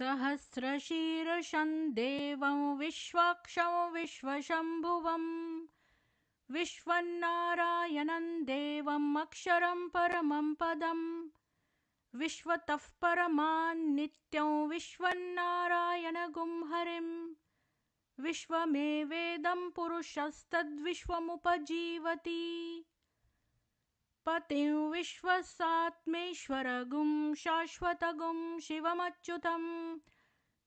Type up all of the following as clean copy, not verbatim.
सहस्रशीर्षं देवं विश्वाक्षं विश्वशम्भुवं विश्वन्नारायणं देवम् अक्षरं परमं पदं विश्वतः परमान् नित्यं विश्वन्नारायणगुं हरिं विश्वमेवेदं पुरुषस्तद्विश्वमुपजीवति पतिं विश्वसात्मेश्वरगुं शाश्वतगुं शिवमच्युतं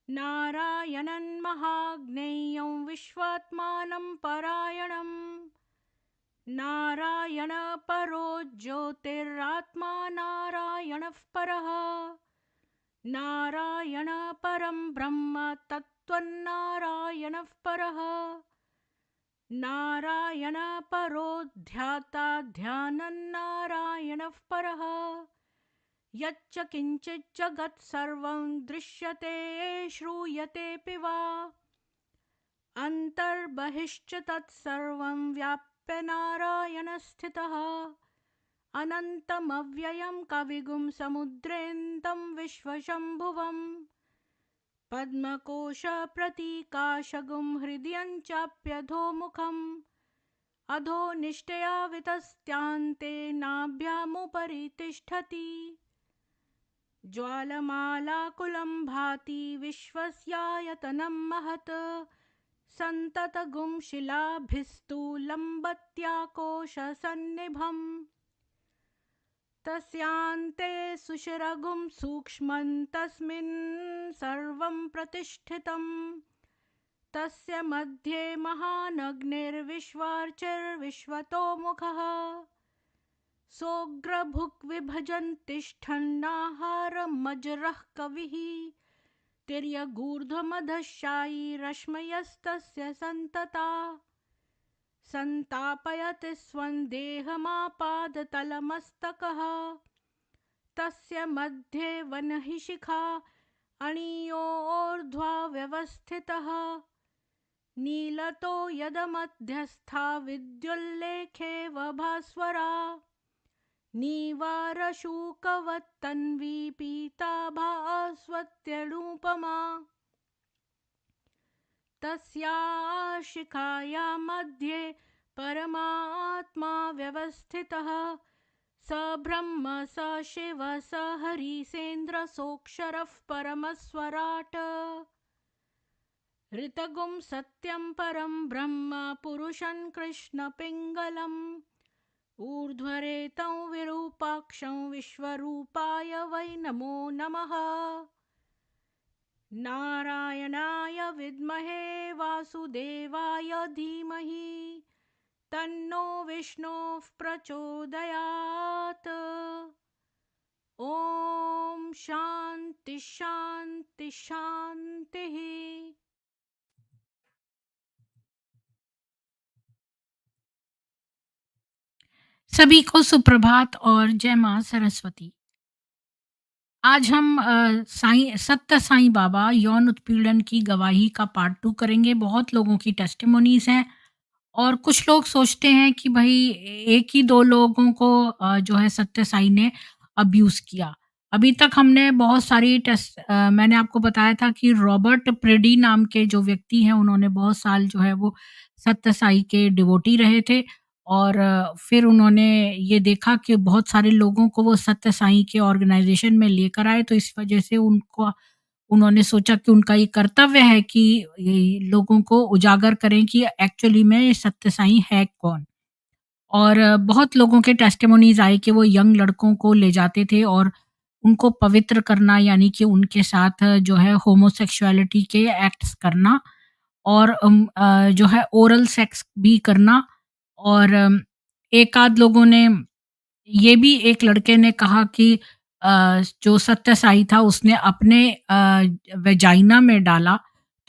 नारायणं महाज्ञेयं विश्वात्मानं परायणं नारायणपरो ज्योतिरात्मा नारायणः परः नारायणपरं ब्रह्म तत्त्वन्नारायणः परः नारायणपरो ध्याता ध्यानन्नारायणः परः यच्च किञ्चित् जगत् सर्वं दृश्यते श्रूयतेऽपि वा अन्तर्बहिश्च तत्सर्वं व्याप्य नारायणस्थितः अनन्तमव्ययं कविगुं समुद्रेऽन्तं विश्वशम्भुवम् पद्मकोशप्रतीकाशगुं हृदयं चाप्यधोमुखम् अधो निष्ठया वितस्त्यान्ते नाभ्यामुपरि तिष्ठति ज्वालमालाकुलं भाति विश्वस्यायतनं महत् सन्ततगुं शिलाभिस्तु लम्बत्याकोशसन्निभम् तस्यान्ते सुषिरगुं सूक्ष्मं तस्मिन् सर्वं प्रतिष्ठितं तस्य मध्ये महानग्निर्विश्वार्चिर्विश्वतोमुखः सोऽग्रभुक् विभजन् तिष्ठन्नाहारमजरः कविः तिर्यगूर्ध्वमधश्चायी रश्मयस्तस्य सन्तता सन्तापयति स्वं देहमापादतलमस्तकः तस्य मध्ये वह्निशिखा अणियोर्ध्वा व्यवस्थितः नीलतो यदमध्यस्था विद्युल्लेखेव भास्वरा नीवारशूकवत्तन्वी पीताभास्वत्यनुपमा तस्याः शिखायां मध्ये परमात्मा व्यवस्थितः स ब्रह्म स शिव स हरिसेन्द्रसोऽक्षरः परमस्वराट् ऋतगुं सत्यं परं ब्रह्म पुरुषं कृष्णपिङ्गलम् ऊर्ध्वरेतं विरूपाक्षं विश्वरूपाय वै नमो नमः नारायणाय विद्महे वासुदेवाय धीमहि तन्नो विष्णुः प्रचोदयात् ॐ शान्ति शान्ति शान्तिः। सभी को सुप्रभात और जय मां सरस्वती। आज हम सत्य साईं बाबा यौन उत्पीड़न की गवाही का पार्ट 2 करेंगे। बहुत लोगों की टेस्टिमोनीज हैं और कुछ लोग सोचते हैं कि भाई एक ही दो लोगों को जो है सत्य साईं ने अब्यूज किया। अभी तक हमने बहुत सारी मैंने आपको बताया था कि रॉबर्ट प्रेडी नाम के जो व्यक्ति हैं उन्होंने बहुत साल जो है वो सत्य साई के डिवोटी रहे थे और फिर उन्होंने ये देखा कि बहुत सारे लोगों को वो सत्य साई के ऑर्गेनाइजेशन में लेकर आए, तो इस वजह से उन्होंने सोचा कि उनका ये कर्तव्य है कि ये लोगों को उजागर करें कि एक्चुअली में ये सत्य साई है कौन। और बहुत लोगों के टेस्टिमोनीज आए कि वो यंग लड़कों को ले जाते थे और उनको पवित्र करना, यानी कि उनके साथ जो है होमोसेक्सुअलिटी के एक्ट्स करना और जो है ओरल सेक्स भी करना। और एक आध लोगों ने ये भी, एक लड़के ने कहा कि जो सत्य साई था उसने अपने वेजाइना में डाला,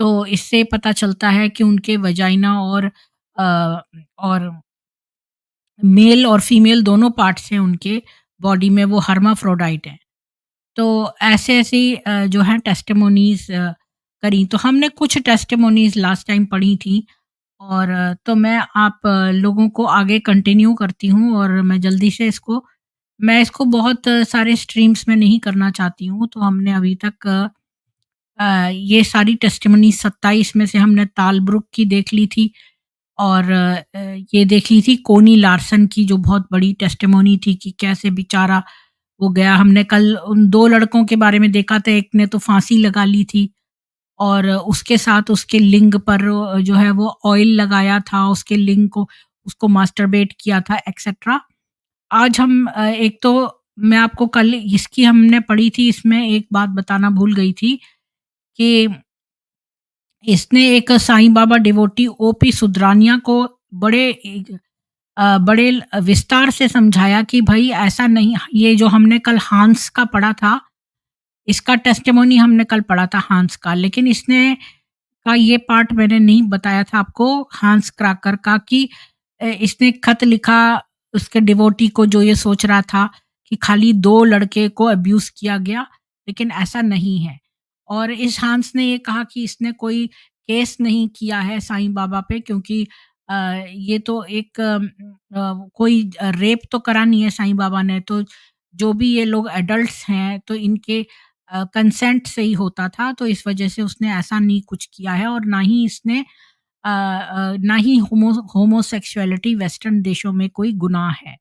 तो इससे पता चलता है कि उनके वेजाइना और मेल और फीमेल दोनों पार्ट्स हैं उनके बॉडी में, वो हर्माफ्रोडाइट हैं। तो ऐसे-ऐसी जो है टेस्टिमोनीज़ करी। तो हमने कुछ टेस्टिमोनीज़ लास्ट टाइम पढ़ी थी और तो मैं आप लोगों को आगे कंटिन्यू करती हूँ और मैं इसको बहुत सारे स्ट्रीम्स में नहीं करना चाहती हूँ। तो हमने अभी तक ये सारी टेस्टिमनी 27 में से हमने तालब्रुक की देख ली थी और ये देख ली थी कोनी लार्सन की, जो बहुत बड़ी टेस्टिमनी थी कि कैसे बेचारा वो गया। हमने कल उन 2 लड़कों के बारे में देखा था, एक ने तो फांसी लगा ली थी और उसके साथ उसके लिंग पर जो है वो ऑयल लगाया था, उसके लिंग को उसको मास्टरबेट किया था एक्सेट्रा। आज हम एक तो मैं आपको कल इसकी हमने पढ़ी थी, इसमें एक बात बताना भूल गई थी कि इसने एक साईं बाबा डिवोटी ओपी सुद्रानिया को बड़े बड़े विस्तार से समझाया कि भई ऐसा नहीं, ये जो हमने कल हांस का पढ़ा था, इसका टेस्टिमोनी हमने कल पढ़ा था हांस का, लेकिन इसने का ये पार्ट मैंने नहीं बताया था आपको हांस क्राकर का कि इसने खत लिखा उसके डिवोटी को, जो ये सोच रहा था कि खाली 2 लड़के को अब्यूज़ किया गया, लेकिन ऐसा नहीं है। और इस हांस ने ये कहा कि इसने कोई केस नहीं किया है साईं बाबा पे, क्योंकि ये तो एक कोई रेप तो करा नहीं है साईं बाबा ने, तो जो भी ये लोग एडल्ट्स हैं तो इनके कंसेंट से ही होता था, तो इस वजह से उसने ऐसा नहीं कुछ किया है और ना ही इसने ना ही होमोसेक्सुअलिटी वेस्टर्न देशों में कोई गुनाह है।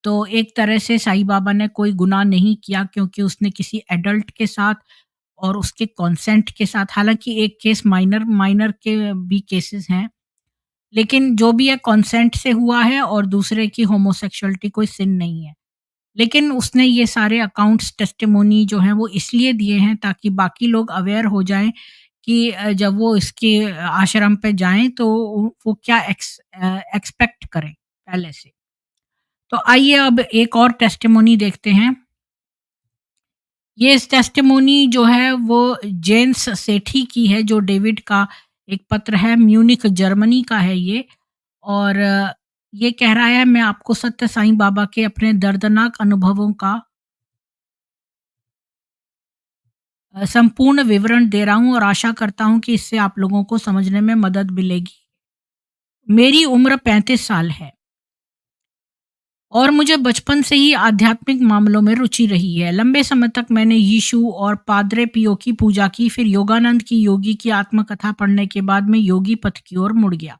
तो एक तरह से साईं बाबा ने कोई गुनाह नहीं किया, क्योंकि उसने किसी एडल्ट के साथ और उसके कंसेंट के साथ, हालाँकि एक केस माइनर माइनर के भी केसेस हैं, लेकिन जो भी है कंसेंट से हुआ है और दूसरे की होमोसेक्सुअलिटी कोई सिन नहीं है। लेकिन उसने ये सारे अकाउंट्स टेस्टिमोनी जो हैं वो इसलिए दिए हैं ताकि बाकी लोग अवेयर हो जाएँ कि जब वो इसके आश्रम पे जाएँ तो वो क्या एक्सपेक्ट करें पहले से। तो आइए अब एक और टेस्टिमोनी देखते हैं। ये टेस्टिमोनी जो है वो जेम्स सेठी की है, जो डेविड का एक पत्र है, म्यूनिख जर्मनी का है ये। और ये कह रहा है, मैं आपको सत्य साईं बाबा के अपने दर्दनाक अनुभवों का संपूर्ण विवरण दे रहा हूँ और आशा करता हूँ कि इससे आप लोगों को समझने में मदद मिलेगी। मेरी उम्र 35 साल है और मुझे बचपन से ही आध्यात्मिक मामलों में रुचि रही है। लंबे समय तक मैंने यीशु और पाद्रे पियो की पूजा की, फिर योगानंद की योगी की आत्मकथा पढ़ने के बाद मैं योगी पथ की ओर मुड़ गया।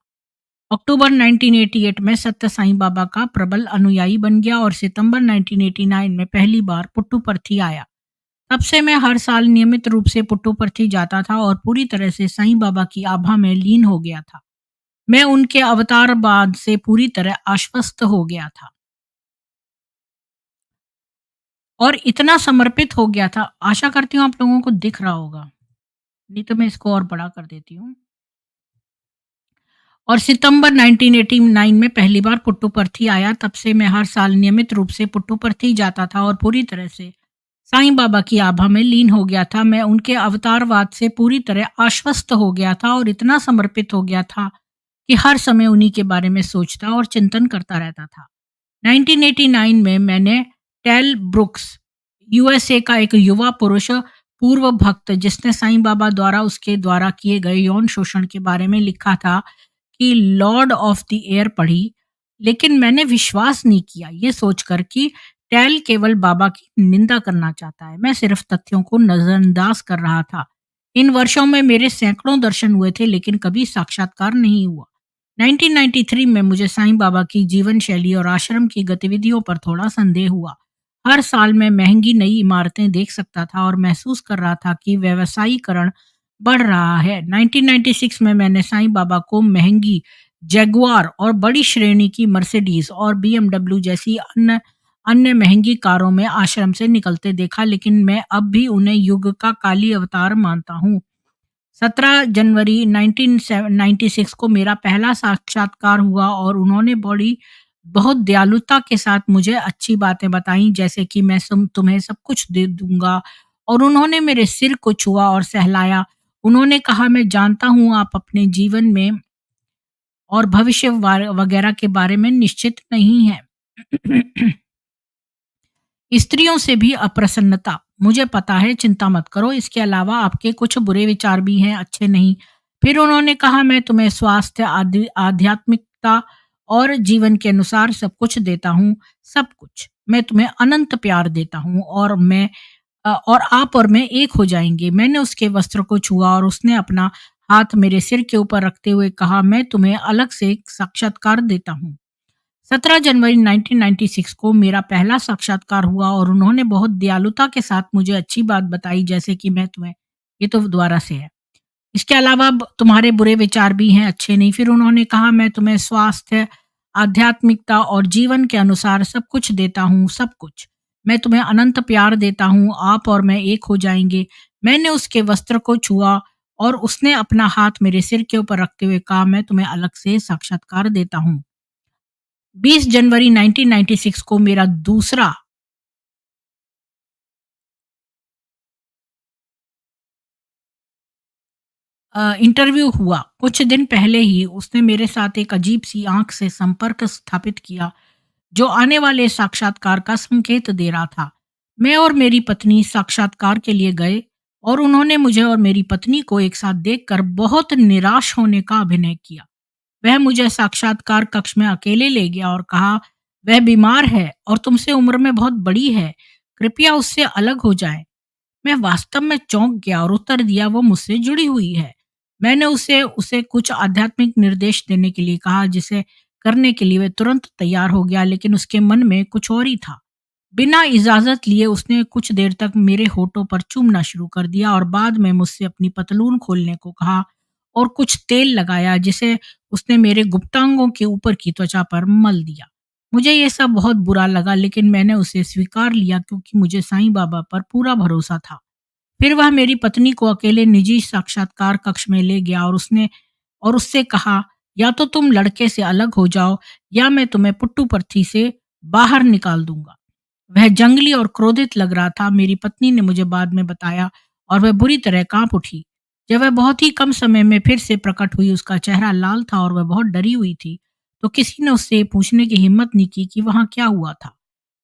अक्टूबर 1988 में सत्य साईं बाबा का प्रबल अनुयायी बन गया और सितंबर 1989 में पहली बार पुट्टुपर्थी आया। तब से मैं हर साल नियमित रूप से पुट्टुपर्थी जाता था और पूरी तरह से साईं बाबा की आभा में लीन हो गया था। मैं उनके अवतार बाद से पूरी तरह आश्वस्त हो गया था और इतना समर्पित हो गया था, आशा करती हूँ आप लोगों को दिख रहा होगा, नहीं तो मैं इसको और बड़ा कर देती हूँ। और सितंबर 1989 में पहली बार पुट्टुपर्थी आया, तब से मैं हर साल नियमित रूप से पुट्टुपर्थी जाता था और पूरी तरह से साईं बाबा की आभा में लीन हो गया था। मैं उनके अवतारवाद से पूरी तरह आश्वस्त हो गया था और इतना समर्पित हो गया था कि हर समय उन्हीं के बारे में सोचता और चिंतन करता रहता था। 1989 में मैंने टेल ब्रुक्स, यूएसए का एक युवा पुरुष पूर्व भक्त, जिसने साईं बाबा द्वारा उसके द्वारा किए गए यौन शोषण के बारे में लिखा था, कि लॉर्ड ऑफ द एयर पढ़ी, लेकिन मैंने विश्वास नहीं किया, ये सोचकर कि टेल केवल बाबा की निंदा करना चाहता है। मैं सिर्फ तथ्यों को नजरअंदाज कर रहा था। इन वर्षों में मेरे सैकड़ों दर्शन हुए थे, लेकिन कभी साक्षात्कार नहीं हुआ। 1993 में मुझे साईं बाबा की जीवन शैली और आश्रम की गतिविधियों पर थोड़ा संदेह हुआ। हर साल मैं महंगी नई इमारतें देख सकता था और महसूस कर रहा था कि व्यवसायीकरण बढ़ रहा है। 1996 में मैंने साईं बाबा को महंगी जैगुआर और बड़ी श्रेणी की मर्सिडीज और बीएमडब्ल्यू जैसी अन्य अन्य महंगी कारों में आश्रम से निकलते देखा, लेकिन मैं अब भी उन्हें युग का काली अवतार मानता हूँ। 17 जनवरी 1996 को मेरा पहला साक्षात्कार हुआ और उन्होंने बहुत दयालुता के साथ मुझे अच्छी बातें बताई, जैसे कि मैं तुम्हें सब कुछ दे दूंगा, और उन्होंने मेरे सिर को छुआ और सहलाया। उन्होंने कहा, मैं जानता हूँ आप अपने जीवन में और भविष्य वगैरह के बारे में निश्चित नहीं है। स्त्रियों से भी अप्रसन्नता, मुझे पता है, चिंता मत करो, इसके अलावा आपके कुछ बुरे विचार भी हैं, अच्छे नहीं। फिर उन्होंने कहा, मैं तुम्हें स्वास्थ्य, आध्यात्मिकता और जीवन के अनुसार सब कुछ देता हूँ, सब कुछ। मैं तुम्हें अनंत प्यार देता हूँ और मैं और आप और मैं एक हो जाएँगे। मैंने उसके वस्त्र को छुआ और उसने अपना हाथ मेरे सिर के ऊपर रखते हुए कहा, मैं तुम्हें अलग से एक साक्षात्कार देता हूँ। 17 जनवरी 1996 को मेरा पहला साक्षात्कार हुआ और उन्होंने बहुत दयालुता के साथ मुझे अच्छी बात बताई, जैसे कि मैं तुम्हें ये तो दोबारा से है। इसके अलावा तुम्हारे बुरे विचार भी हैं, अच्छे नहीं। फिर उन्होंने कहा, मैं तुम्हें स्वास्थ्य, आध्यात्मिकता और जीवन के अनुसार सब कुछ देता हूँ, सब कुछ। मैं तुम्हें अनंत प्यार देता हूँ, आप और मैं एक हो जाएंगे। मैंने उसके वस्त्र को छुआ और उसने अपना हाथ मेरे सिर के ऊपर रखते हुए कहा, मैं तुम्हें अलग से साक्षात्कार देता हूँ। 20 जनवरी 1996 को मेरा दूसरा इंटरव्यू हुआ। कुछ दिन पहले ही उसने मेरे साथ एक अजीब-सी आँख से संपर्क स्थापित किया, जो आने वाले साक्षात्कार का संकेत दे रहा था। मैं और मेरी पत्नी साक्षात्कार के लिए गए और उन्होंने मुझे और मेरी पत्नी को एक साथ देखकर बहुत निराश होने का अभिनय किया। वह मुझे साक्षात्कार कक्ष में अकेले ले गया और कहा, वह बीमार है और तुमसे उम्र में बहुत बड़ी है। कृपया उससे अलग हो जाएँ। मैं वास्तव में चौंक गया और उत्तर दिया, वो मुझसे जुड़ी हुई है। मैंने उसे उसे कुछ आध्यात्मिक निर्देश देने के लिए कहा, जिसे करने के लिए वह तुरंत तैयार हो गया, लेकिन उसके मन में कुछ और ही था। बिना इजाजत लिए उसने कुछ देर तक मेरे होठों पर चूमना शुरू कर दिया और बाद में मुझसे अपनी पतलून खोलने को कहा और कुछ तेल लगाया, जिसे उसने मेरे गुप्तांगों के ऊपर की त्वचा पर मल दिया। मुझे ये सब बहुत बुरा लगा, लेकिन मैंने उसे स्वीकार लिया क्योंकि मुझे साईं बाबा पर पूरा भरोसा था। फिर वह मेरी पत्नी को अकेले निजी साक्षात्कार कक्ष में ले गया और उससे कहा, या तो तुम लड़के से अलग हो जाओ या मैं तुम्हें पुट्टू-पर्थी से बाहर निकाल दूँगा। वह जंगली और क्रोधित लग रहा था, मेरी पत्नी ने मुझे बाद में बताया, और वह बुरी तरह काँप उठी। जब वह बहुत ही कम समय में फिर से प्रकट हुई, उसका चेहरा लाल था और वह बहुत डरी हुई थी, तो किसी ने उससे ये पूछने की हिम्मत नहीं की कि वहाँ क्या हुआ था।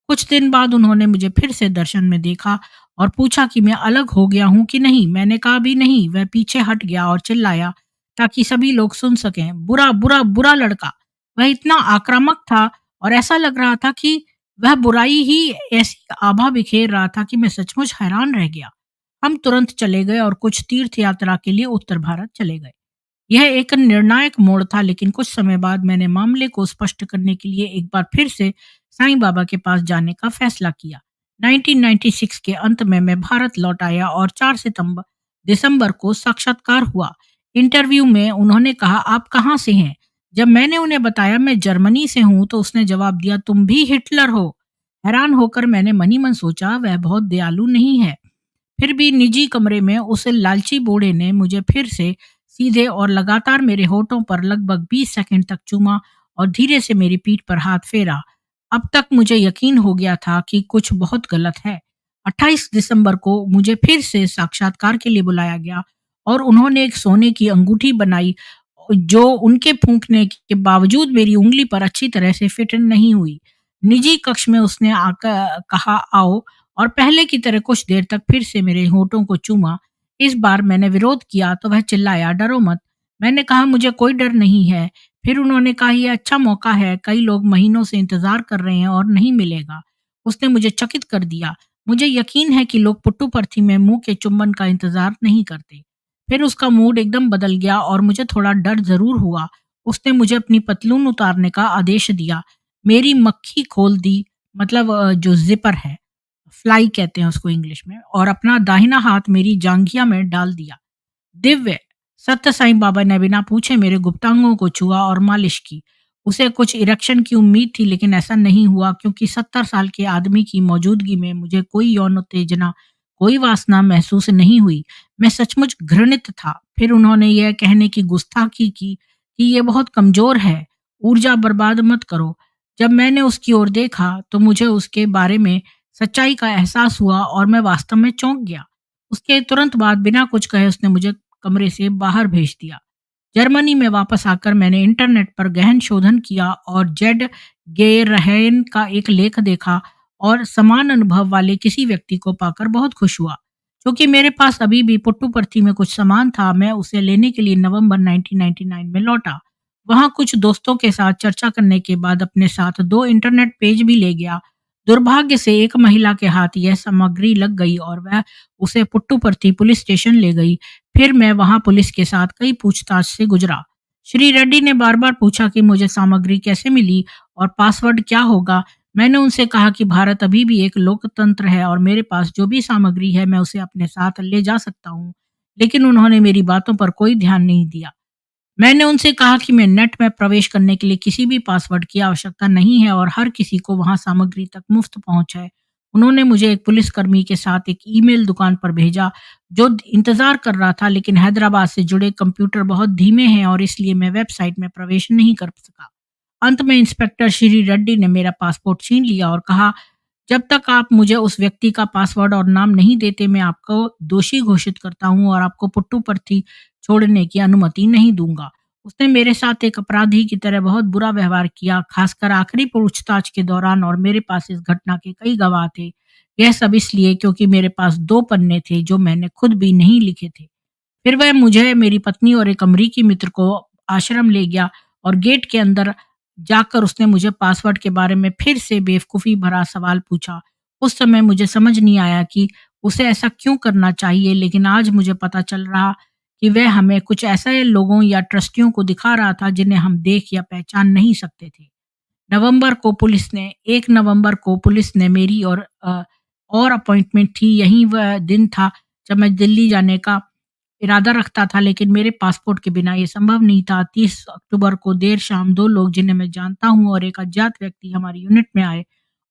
कुछ दिन बाद उन्होंने मुझे फिर से दर्शन में देखा और पूछा कि मैं अलग हो गया हूँ कि नहीं। मैंने कहा, अभी नहीं। वह पीछे हट गया और चिल्लाया ताकि सभी लोग सुन सकें, बुरा बुरा बुरा लड़का। वह इतना आक्रामक था और ऐसा लग रहा था कि वह बुराई ही ऐसी आभा बिखेर रहा था कि मैं सचमुच हैरान रह गया। हम तुरंत चले गए और कुछ तीर्थ यात्रा के लिए उत्तर भारत चले गए। यह एक निर्णायक मोड़ था, लेकिन कुछ समय बाद मैंने मामले को स्पष्ट करने के लिए एक बार फिर से साईं बाबा के पास जाने का फैसला किया। 1996 के अंत में मैं भारत लौट आया और 4 सितंबर दिसंबर को साक्षात्कार हुआ। इंटरव्यू में उन्होंने कहा, आप कहाँ से हैं? जब मैंने उन्हें बताया मैं जर्मनी से हूँ, तो उसने जवाब दिया, तुम भी हिटलर हो। हैरान होकर मैंने मनी मन सोचा, वह बहुत दयालु नहीं है। फिर भी निजी कमरे में उस लालची बूढ़े ने मुझे फिर से सीधे और लगातार मेरे होठों पर लगभग 20 सेकंड तक चूमा और धीरे से मेरी पीठ पर हाथ फेरा। अब तक मुझे यकीन हो गया था कि कुछ बहुत गलत है। 28 दिसंबर को मुझे फिर से साक्षात्कार के लिए बुलाया गया और उन्होंने एक सोने की अंगूठी बनाई, जो उनके फूंकने के बावजूद मेरी उंगली पर अच्छी तरह से फिट नहीं हुई। निजी कक्ष में उसने आकर कहा, आओ, और पहले की तरह कुछ देर तक फिर से मेरे होठों को चूमा। इस बार मैंने विरोध किया तो वह चिल्लाया, डरो मत। मैंने कहा, मुझे कोई डर नहीं है। फिर उन्होंने कहा, यह अच्छा मौका है, कई लोग महीनों से इंतजार कर रहे हैं और नहीं मिलेगा। उसने मुझे चकित कर दिया। मुझे यकीन है कि लोग पुट्टू-पर्थी में मुंह के चुंबन का इंतजार नहीं करते। फिर उसका मूड एकदम बदल गया और मुझे थोड़ा डर जरूर हुआ। उसने मुझे अपनी पतलून उतारने का आदेश दिया, मेरी मक्खी खोल दी, मतलब जो जिपर है, फ्लाई कहते हैं उसको इंग्लिश में, और अपना दाहिना हाथ मेरी जांघिया में डाल दिया। दिव्य सत्य साईं बाबा ने बिना पूछे मेरे गुप्तांगों को छुआ और मालिश की। उसे कुछ इरेक्शन की उम्मीद थी, लेकिन ऐसा नहीं हुआ क्योंकि 70 साल के आदमी की मौजूदगी में मुझे कोई यौन उत्तेजना, कोई वासना महसूस नहीं हुई। मैं सचमुच घृणित था। फिर उन्होंने यह कहने की गुस्ताखी की कि ये बहुत कमजोर है, ऊर्जा बर्बाद मत करो। जब मैंने उसकी ओर देखा तो मुझे उसके बारे में सच्चाई का एहसास हुआ और मैं वास्तव में चौंक गया। उसके तुरंत बाद बिना कुछ कहे उसने मुझे कमरे से बाहर भेज दिया। जर्मनी में वापस आकर मैंने इंटरनेट पर गहन शोधन किया और जेड गे रहन का एक लेख देखा और समान अनुभव वाले किसी व्यक्ति को पाकर बहुत खुश हुआ। क्योंकि मेरे पास अभी भी पुट्टू-पर्थी में कुछ सामान था, मैं उसे लेने के लिए नवंबर 1999 में लौटा। वहाँ कुछ दोस्तों के साथ चर्चा करने के बाद अपने साथ 2 इंटरनेट पेज भी ले गया। दुर्भाग्य से एक महिला के हाथ यह सामग्री लग गई और वह उसे पुट्टुपर्थी पुलिस स्टेशन ले गई। फिर मैं वहां पुलिस के साथ कई पूछताछ से गुजरा। श्री रेड्डी ने बार-बार पूछा कि मुझे सामग्री कैसे मिली और पासवर्ड क्या होगा। मैंने उनसे कहा कि भारत अभी भी एक लोकतंत्र है और मेरे पास जो भी सामग्री है मैं उसे अपने साथ ले जा सकता हूँ। लेकिन उन्होंने मेरी बातों पर कोई ध्यान नहीं दिया। मैंने उनसे कहा कि मैं नेट में प्रवेश करने के लिए किसी भी पासवर्ड की आवश्यकता नहीं है और हर किसी को वहां सामग्री तक मुफ्त पहुंच है। उन्होंने मुझे एक पुलिसकर्मी के साथ एक ईमेल दुकान पर भेजा जो इंतजार कर रहा था, लेकिन हैदराबाद से जुड़े कंप्यूटर बहुत धीमे हैं और इसलिए मैं वेबसाइट में प्रवेश नहीं कर सका। अंत में इंस्पेक्टर श्री रेड्डी ने मेरा पासपोर्ट छीन लिया और कहा, जब तक आप मुझे उस व्यक्ति का पासवर्ड और नाम नहीं देते, मैं आपको दोषी घोषित करता हूँ और आपको पुट्टुपर्थी छोड़ने की अनुमति नहीं दूंगा। उसने मेरे साथ एक अपराधी की तरह बहुत बुरा व्यवहार किया, खासकर आखिरी पूछताछ के दौरान, और मेरे पास इस घटना के कई गवाह थे। यह सब इसलिए क्योंकि मेरे पास 2 पन्ने थे जो मैंने खुद भी नहीं लिखे थे। फिर वह मुझे, मेरी पत्नी और एक अमरीकी मित्र को आश्रम ले गया और गेट के अंदर जाकर उसने मुझे पासवर्ड के बारे में फिर से बेवकूफ़ी भरा सवाल पूछा। उस समय मुझे समझ नहीं आया कि उसे ऐसा क्यों करना चाहिए, लेकिन आज मुझे पता चल रहा कि वह हमें कुछ ऐसे लोगों या ट्रस्टियों को दिखा रहा था जिन्हें हम देख या पहचान नहीं सकते थे। नवंबर को पुलिस ने 1 नवंबर को पुलिस ने मेरी और अपॉइंटमेंट थी। यही वह दिन था जब मैं दिल्ली जाने का इरादा रखता था, लेकिन मेरे पासपोर्ट के बिना ये संभव नहीं था। 30 अक्टूबर को देर शाम 2 लोग जिन्हें मैं जानता हूँ और एक अज्ञात व्यक्ति हमारी यूनिट में आए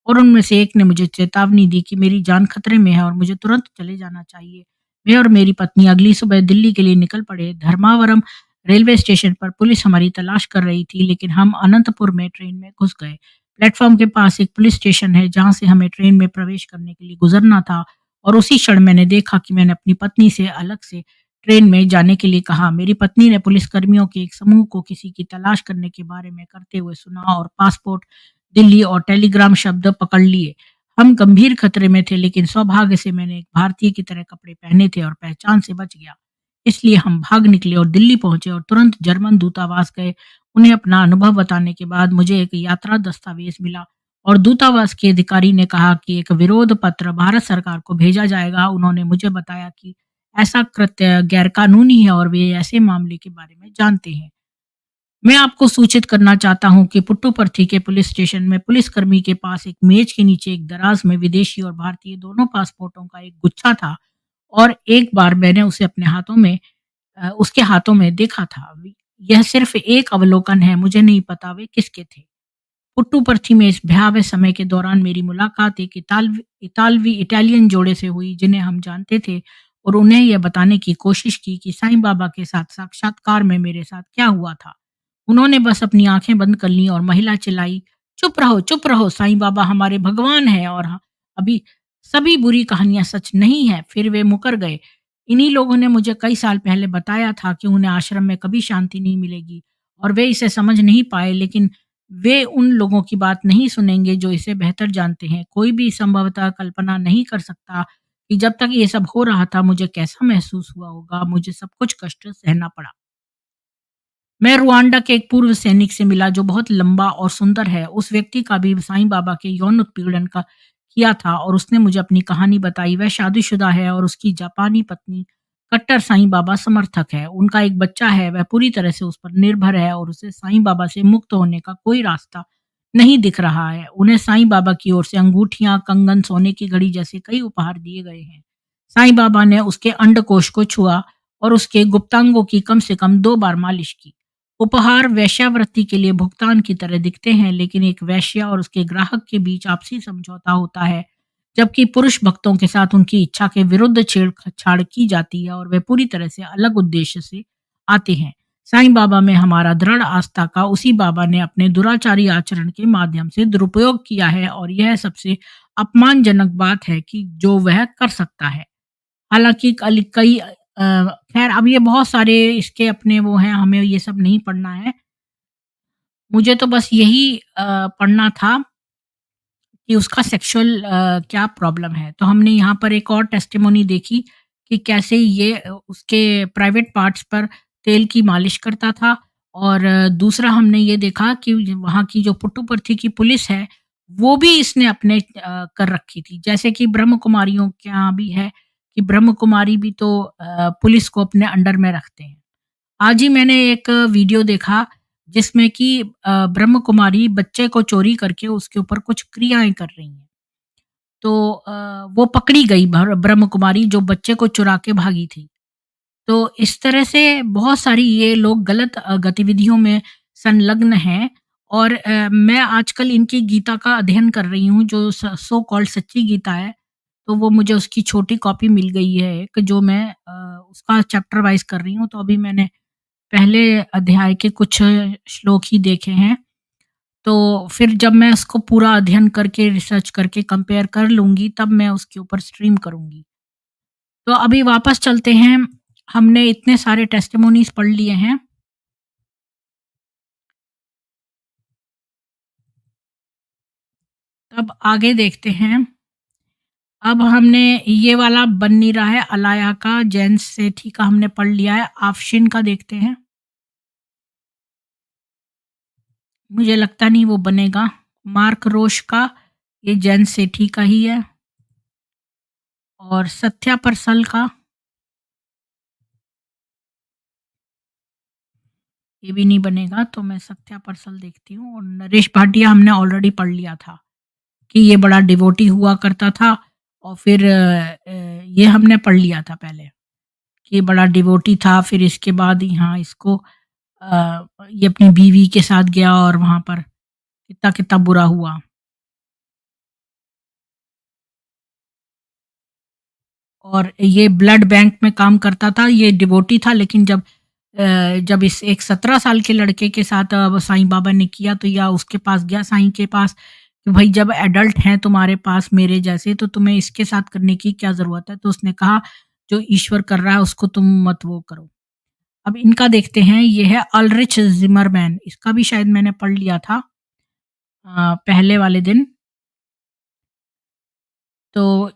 और उनमें से एक ने मुझे चेतावनी दी कि मेरी जान खतरे में है और मुझे तुरंत चले जाना चाहिए। मैं और मेरी पत्नी अगली सुबह दिल्ली के लिए निकल पड़े। धर्मावरम रेलवे स्टेशन पर पुलिस हमारी तलाश कर रही थी, लेकिन हम अनंतपुर में ट्रेन में घुस गए। प्लेटफ़ॉर्म के पास एक पुलिस स्टेशन है जहाँ से हमें ट्रेन में प्रवेश करने के लिए गुज़रना था और उसी क्षण मैंने देखा कि मैंने अपनी पत्नी से अलग से ट्रेन में जाने के लिए कहा। मेरी पत्नी ने पुलिसकर्मियों के एक समूह को किसी की तलाश करने के बारे में करते हुए सुना और पासपोर्ट, दिल्ली और टेलीग्राम शब्द पकड़ लिए। हम गंभीर खतरे में थे, लेकिन सौभाग्य से मैंने एक भारतीय की तरह कपड़े पहने थे और पहचान से बच गया। इसलिए हम भाग निकले और दिल्ली पहुंचे और तुरंत जर्मन दूतावास गए। उन्हें अपना अनुभव बताने के बाद मुझे एक यात्रा दस्तावेज मिला और दूतावास के अधिकारी ने कहा कि एक विरोध पत्र भारत सरकार को भेजा जाएगा। उन्होंने मुझे बताया कि ऐसा कृत्य गैरकानूनी है और वे ऐसे मामले के बारे में जानते हैं। मैं आपको सूचित करना चाहता हूँ कि पुट्टुपर्थी के पुलिस स्टेशन में पुलिसकर्मी के पास एक मेज के नीचे एक दराज में विदेशी और भारतीय दोनों पासपोर्टों का एक गुच्छा था और एक बार मैंने उसे अपने हाथों में उसके हाथों में देखा था। यह सिर्फ एक अवलोकन है, मुझे नहीं पता वे किसके थे। पुट्टुपर्थी में इस भयावह समय के दौरान मेरी मुलाकात एक इतालवी इटालियन जोड़े से हुई जिन्हें हम जानते थे और उन्हें यह बताने की कोशिश की कि साईं बाबा के साथ साक्षात्कार में मेरे साथ क्या हुआ था। उन्होंने बस अपनी आंखें बंद कर लीं और महिला चिल्लाई, चुप रहो, साईं बाबा हमारे भगवान हैं और अभी सभी बुरी कहानियां सच नहीं है। फिर वे मुकर गए। इन्हीं लोगों ने मुझे कई साल पहले बताया था कि उन्हें आश्रम में कभी शांति नहीं मिलेगी और वे इसे समझ नहीं पाए, लेकिन वे उन लोगों की बात नहीं सुनेंगे जो इसे बेहतर जानते हैं। कोई भी संभवतः कल्पना नहीं कर सकता कि जब तक ये सब हो रहा था मुझे कैसा महसूस हुआ होगा। मुझे सब कुछ कष्ट सहना पड़ा। मैं रुवांडा के एक पूर्व सैनिक से मिला जो बहुत लंबा और सुंदर है। उस व्यक्ति का भी साईं बाबा के यौन उत्पीड़न का किया था और उसने मुझे अपनी कहानी बताई। वह शादीशुदा है और उसकी जापानी पत्नी कट्टर साईं बाबा समर्थक है। उनका एक बच्चा है, वह पूरी तरह से उस पर निर्भर है और उसे साईं बाबा से मुक्त होने का कोई रास्ता नहीं दिख रहा है। उन्हें साईं बाबा की ओर से अंगूठियां, कंगन, सोने की घड़ी जैसे कई उपहार दिए गए हैं। साईं बाबा ने उसके अंडकोश को छुआ और उसके गुप्तांगों की कम से कम 2 बार मालिश की। उपहार वेश्यावृत्ति के लिए भुगतान की तरह दिखते हैं, लेकिन एक वेश्या और उसके ग्राहक के बीच आपसी समझौता होता है, जबकि पुरुष भक्तों के साथ उनकी इच्छा के विरुद्ध छेड़छाड़ की जाती है और वे पूरी तरह से अलग उद्देश्य से आते हैं। साईं बाबा में हमारा दृढ़ आस्था का उसी बाबा ने अपने दुराचारी आचरण के माध्यम से दुरुपयोग किया है और यह सबसे अपमानजनक बात है कि जो वह कर सकता है। हालाँकि कई ख़ैर अब ये बहुत सारे इसके अपने वो हैं, हमें ये सब नहीं पढ़ना है। मुझे तो बस यही पढ़ना था कि उसका सेक्सुअल क्या प्रॉब्लम है। तो हमने यहाँ पर एक और टेस्टिमोनी देखी कि कैसे ये उसके प्राइवेट पार्ट्स पर तेल की मालिश करता था और दूसरा हमने ये देखा कि वहाँ की जो पुट्टुपर्थी की पुलिस है, वो भी इसने अपने कर रखी थी। जैसे कि ब्रह्म कुमारियों के यहाँ भी है कि ब्रह्म कुमारी भी तो पुलिस को अपने अंडर में रखते हैं। आज ही मैंने एक वीडियो देखा जिसमें कि ब्रह्म कुमारी बच्चे को चोरी करके उसके ऊपर कुछ क्रियाएँ कर रही हैं। तो वो पकड़ी गई ब्रह्म कुमारी जो बच्चे को चुरा के भागी थी। तो इस तरह से बहुत सारी ये लोग गलत गतिविधियों में संलग्न हैं और मैं आजकल इनकी गीता का अध्ययन कर रही हूँ जो सो कॉल्ड सच्ची गीता है। तो वो मुझे उसकी छोटी कॉपी मिल गई है एक जो मैं उसका चैप्टर वाइज़ कर रही हूँ। तो अभी मैंने पहले अध्याय के कुछ श्लोक ही देखे हैं। तो फिर जब मैं उसको पूरा अध्ययन करके रिसर्च करके कंपेयर कर लूँगी तब मैं उसके ऊपर स्ट्रीम करूँगी। तो अभी वापस चलते हैं, हमने इतने सारे टेस्टिमोनीज़ पढ़ लिए हैं, तब आगे देखते हैं। अब हमने ये वाला बन नहीं रहा है, अलाया का, जेम्स सेठी का हमने पढ़ लिया है, आफ़शिन का देखते हैं। मुझे लगता नहीं वो बनेगा। मार्क रोश का, ये जेम्स सेठी का ही है और सत्या परसल का, ये भी नहीं बनेगा, तो मैं सत्या परसल देखती हूँ और नरेश भाटिया हमने ऑलरेडी पढ़ लिया था। कि ये बड़ा डिवोटी हुआ करता था और फिर ये हमने पढ़ लिया था पहले कि ये बड़ा डिवोटी था फिर इसके बाद यहाँ इसको ये अपनी बीवी के साथ गया और वहाँ पर कितना कितना बुरा हुआ। और ये ब्लड बैंक में काम करता था, ये डिवोटी था लेकिन जब इस एक 17 साल के लड़के के साथ साईं बाबा ने किया तो या उसके पास गया साईं के पास कि भाई जब एडल्ट हैं तुम्हारे पास मेरे जैसे तो तुम्हें इसके साथ करने की क्या ज़रूरत है? तो उसने कहा जो ईश्वर कर रहा है उसको तुम मत वो करो। अब इनका देखते हैं, ये है अल्रिच ज़िमरमैन, इसका भी शायद मैंने पढ़ लिया था पहले वाले दिन। तो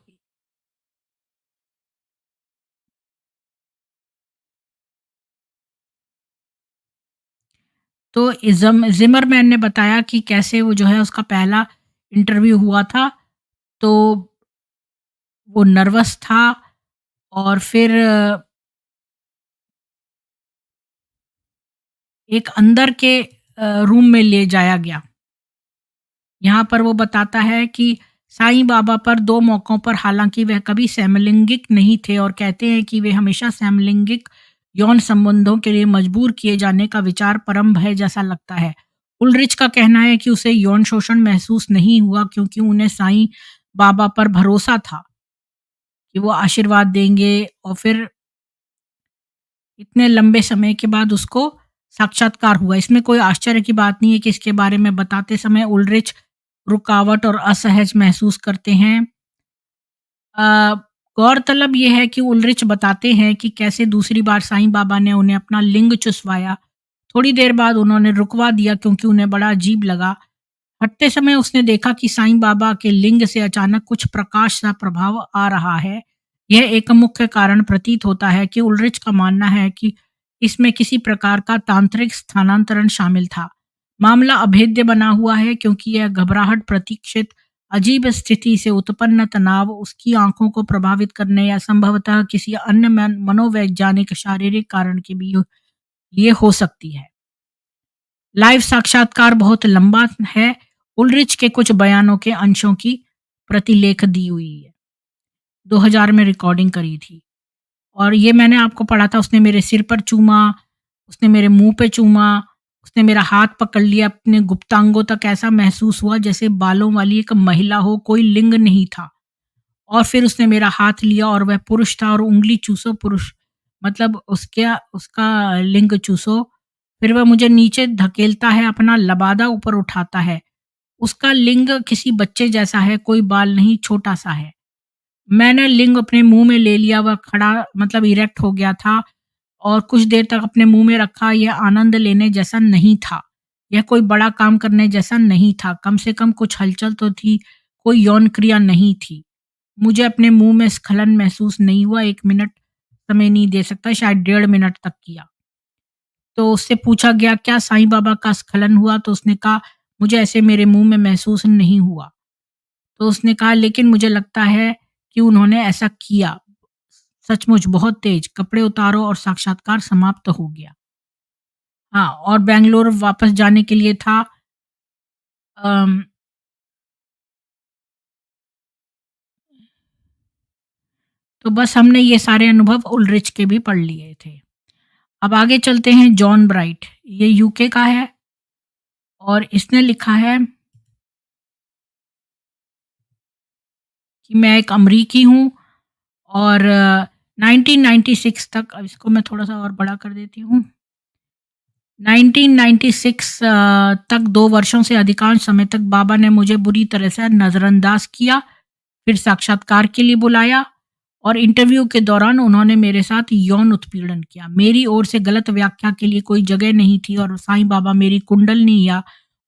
तो ज़िमरमैन ने बताया कि कैसे वो जो है उसका पहला इंटरव्यू हुआ था, तो वो नर्वस था और फिर एक अंदर के रूम में ले जाया गया। यहाँ पर वो बताता है कि साईं बाबा पर 2 मौकों पर हालाँकि वह कभी समलैंगिक नहीं थे और कहते हैं कि वे हमेशा समलैंगिक यौन संबंधों के लिए मजबूर किए जाने का विचार परम भय जैसा लगता है। उल्रिच का कहना है कि उसे यौन शोषण महसूस नहीं हुआ क्योंकि उन्हें साईं बाबा पर भरोसा था कि वो आशीर्वाद देंगे और फिर इतने लंबे समय के बाद उसको साक्षात्कार हुआ। इसमें कोई आश्चर्य की बात नहीं है कि इसके बारे में बताते समय उल्रिच रुकावट और असहज महसूस करते हैं। अ, गौरतलब ये है कि उल्रिच बताते हैं कि कैसे दूसरी बार साईं बाबा ने उन्हें अपना लिंग चुसवाया। थोड़ी देर बाद उन्होंने रुकवा दिया क्योंकि उन्हें बड़ा अजीब लगा। हटते समय उसने देखा कि साईं बाबा के लिंग से अचानक कुछ प्रकाश सा प्रभाव आ रहा है। यह एक मुख्य कारण प्रतीत होता है कि उल्रिच का मानना है कि इसमें किसी प्रकार का तांत्रिक स्थानांतरण शामिल था। मामला अभेद्य बना हुआ है क्योंकि यह घबराहट प्रतीक्षित अजीब स्थिति से उत्पन्न तनाव उसकी आंखों को प्रभावित करने या संभवतः किसी अन्य मनोवैज्ञानिक शारीरिक कारण के भी लिए हो सकती है। लाइव साक्षात्कार बहुत लंबा है। उल्रिच के कुछ बयानों के अंशों की प्रतिलेख दी हुई है। 2000 में रिकॉर्डिंग करी थी और ये मैंने आपको पढ़ा था, उसने मेरे सिर पर चूमा, उसने मेरे मुँह पे चूमा, उसने मेरा हाथ पकड़ लिया अपने गुप्तांगों तक, ऐसा महसूस हुआ जैसे बालों वाली एक महिला हो, कोई लिंग नहीं था। और फिर उसने मेरा हाथ लिया और वह पुरुष था और उँगली चूसो पुरुष, मतलब उसका लिंग चूसो। फिर वह मुझे नीचे धकेलता है, अपना लबादा ऊपर उठाता है। उसका लिंग किसी बच्चे जैसा है, कोई बाल नहीं, छोटा-सा है। मैंने लिंग अपने मुँह में ले लिया, वह खड़ा मतलब इरेक्ट हो गया था और कुछ देर तक अपने मुँह में रखा। यह आनंद लेने जैसा नहीं था। यह कोई बड़ा काम करने जैसा नहीं था। कम से कम कुछ हलचल तो थी, कोई यौन क्रिया नहीं थी। मुझे अपने मुँह में स्खलन महसूस नहीं हुआ। 1 मिनट समय नहीं दे सकता, शायद 1.5 मिनट तक किया। तो उससे पूछा गया क्या साईं बाबा का स्खलन हुआ? तो उसने कहा मुझे ऐसे मेरे मुँह में महसूस नहीं हुआ। तो उसने कहा लेकिन मुझे लगता है कि उन्होंने ऐसा किया। सचमुच बहुत तेज़, कपड़े उतारो और साक्षात्कार समाप्त हो गया। हाँ, और बैंगलोर वापस जाने के लिए था। अम, तो बस हमने ये सारे अनुभव उल्रिच के भी पढ़ लिए थे। अब आगे चलते हैं जॉन ब्राइट, ये यूके का है और इसने लिखा है कि मैं एक अमरीकी हूँ और 1996 तक, अब इसको मैं थोड़ा-सा और बड़ा कर देती हूँ। 1996 तक 2 वर्षों से अधिकांश समय तक बाबा ने मुझे बुरी तरह से नज़रअंदाज किया, फिर साक्षात्कार के लिए बुलाया और इंटरव्यू के दौरान उन्होंने मेरे साथ यौन उत्पीड़न किया। मेरी ओर से गलत व्याख्या के लिए कोई जगह नहीं थी और साईं बाबा मेरी कुंडलिनी या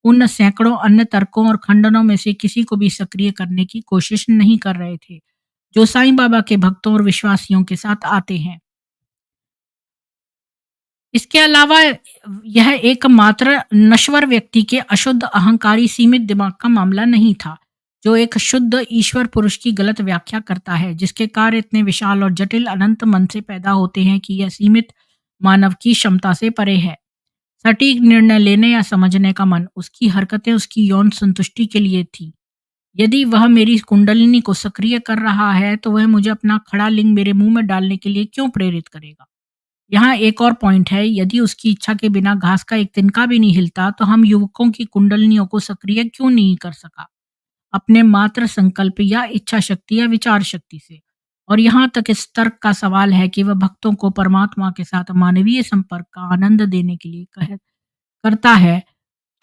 उन सैकड़ों अन्य तर्कों और खंडनों में से किसी को भी सक्रिय करने की कोशिश नहीं कर रहे थे, जो साईं बाबा के भक्तों और विश्वासियों के साथ आते हैं। इसके अलावा यह एकमात्र नश्वर व्यक्ति के अशुद्ध अहंकारी सीमित दिमाग का मामला नहीं था, जो एक शुद्ध ईश्वर पुरुष की गलत व्याख्या करता है, जिसके कार्य इतने विशाल और जटिल अनंत मन से पैदा होते हैं कि यह सीमित मानव की क्षमता से परे है। सटीक निर्णय लेने या समझने का मन, उसकी हरकतें उसकी यौन संतुष्टि के लिए थी। यदि वह मेरी कुंडलिनी को सक्रिय कर रहा है, तो वह मुझे अपना खड़ा लिंग मेरे मुंह में डालने के लिए क्यों प्रेरित करेगा? यहाँ एक और पॉइंट है, यदि उसकी इच्छा के बिना घास का एक तिनका भी नहीं हिलता, तो हम युवकों की कुंडलिनियों को सक्रिय क्यों नहीं कर सका? अपने मात्र संकल्प या इच्छा शक्ति या विचार शक्ति से। और यहाँ तक इस तर्क का सवाल है कि वह भक्तों को परमात्मा के साथ मानवीय संपर्क का आनंद देने के लिए करता है,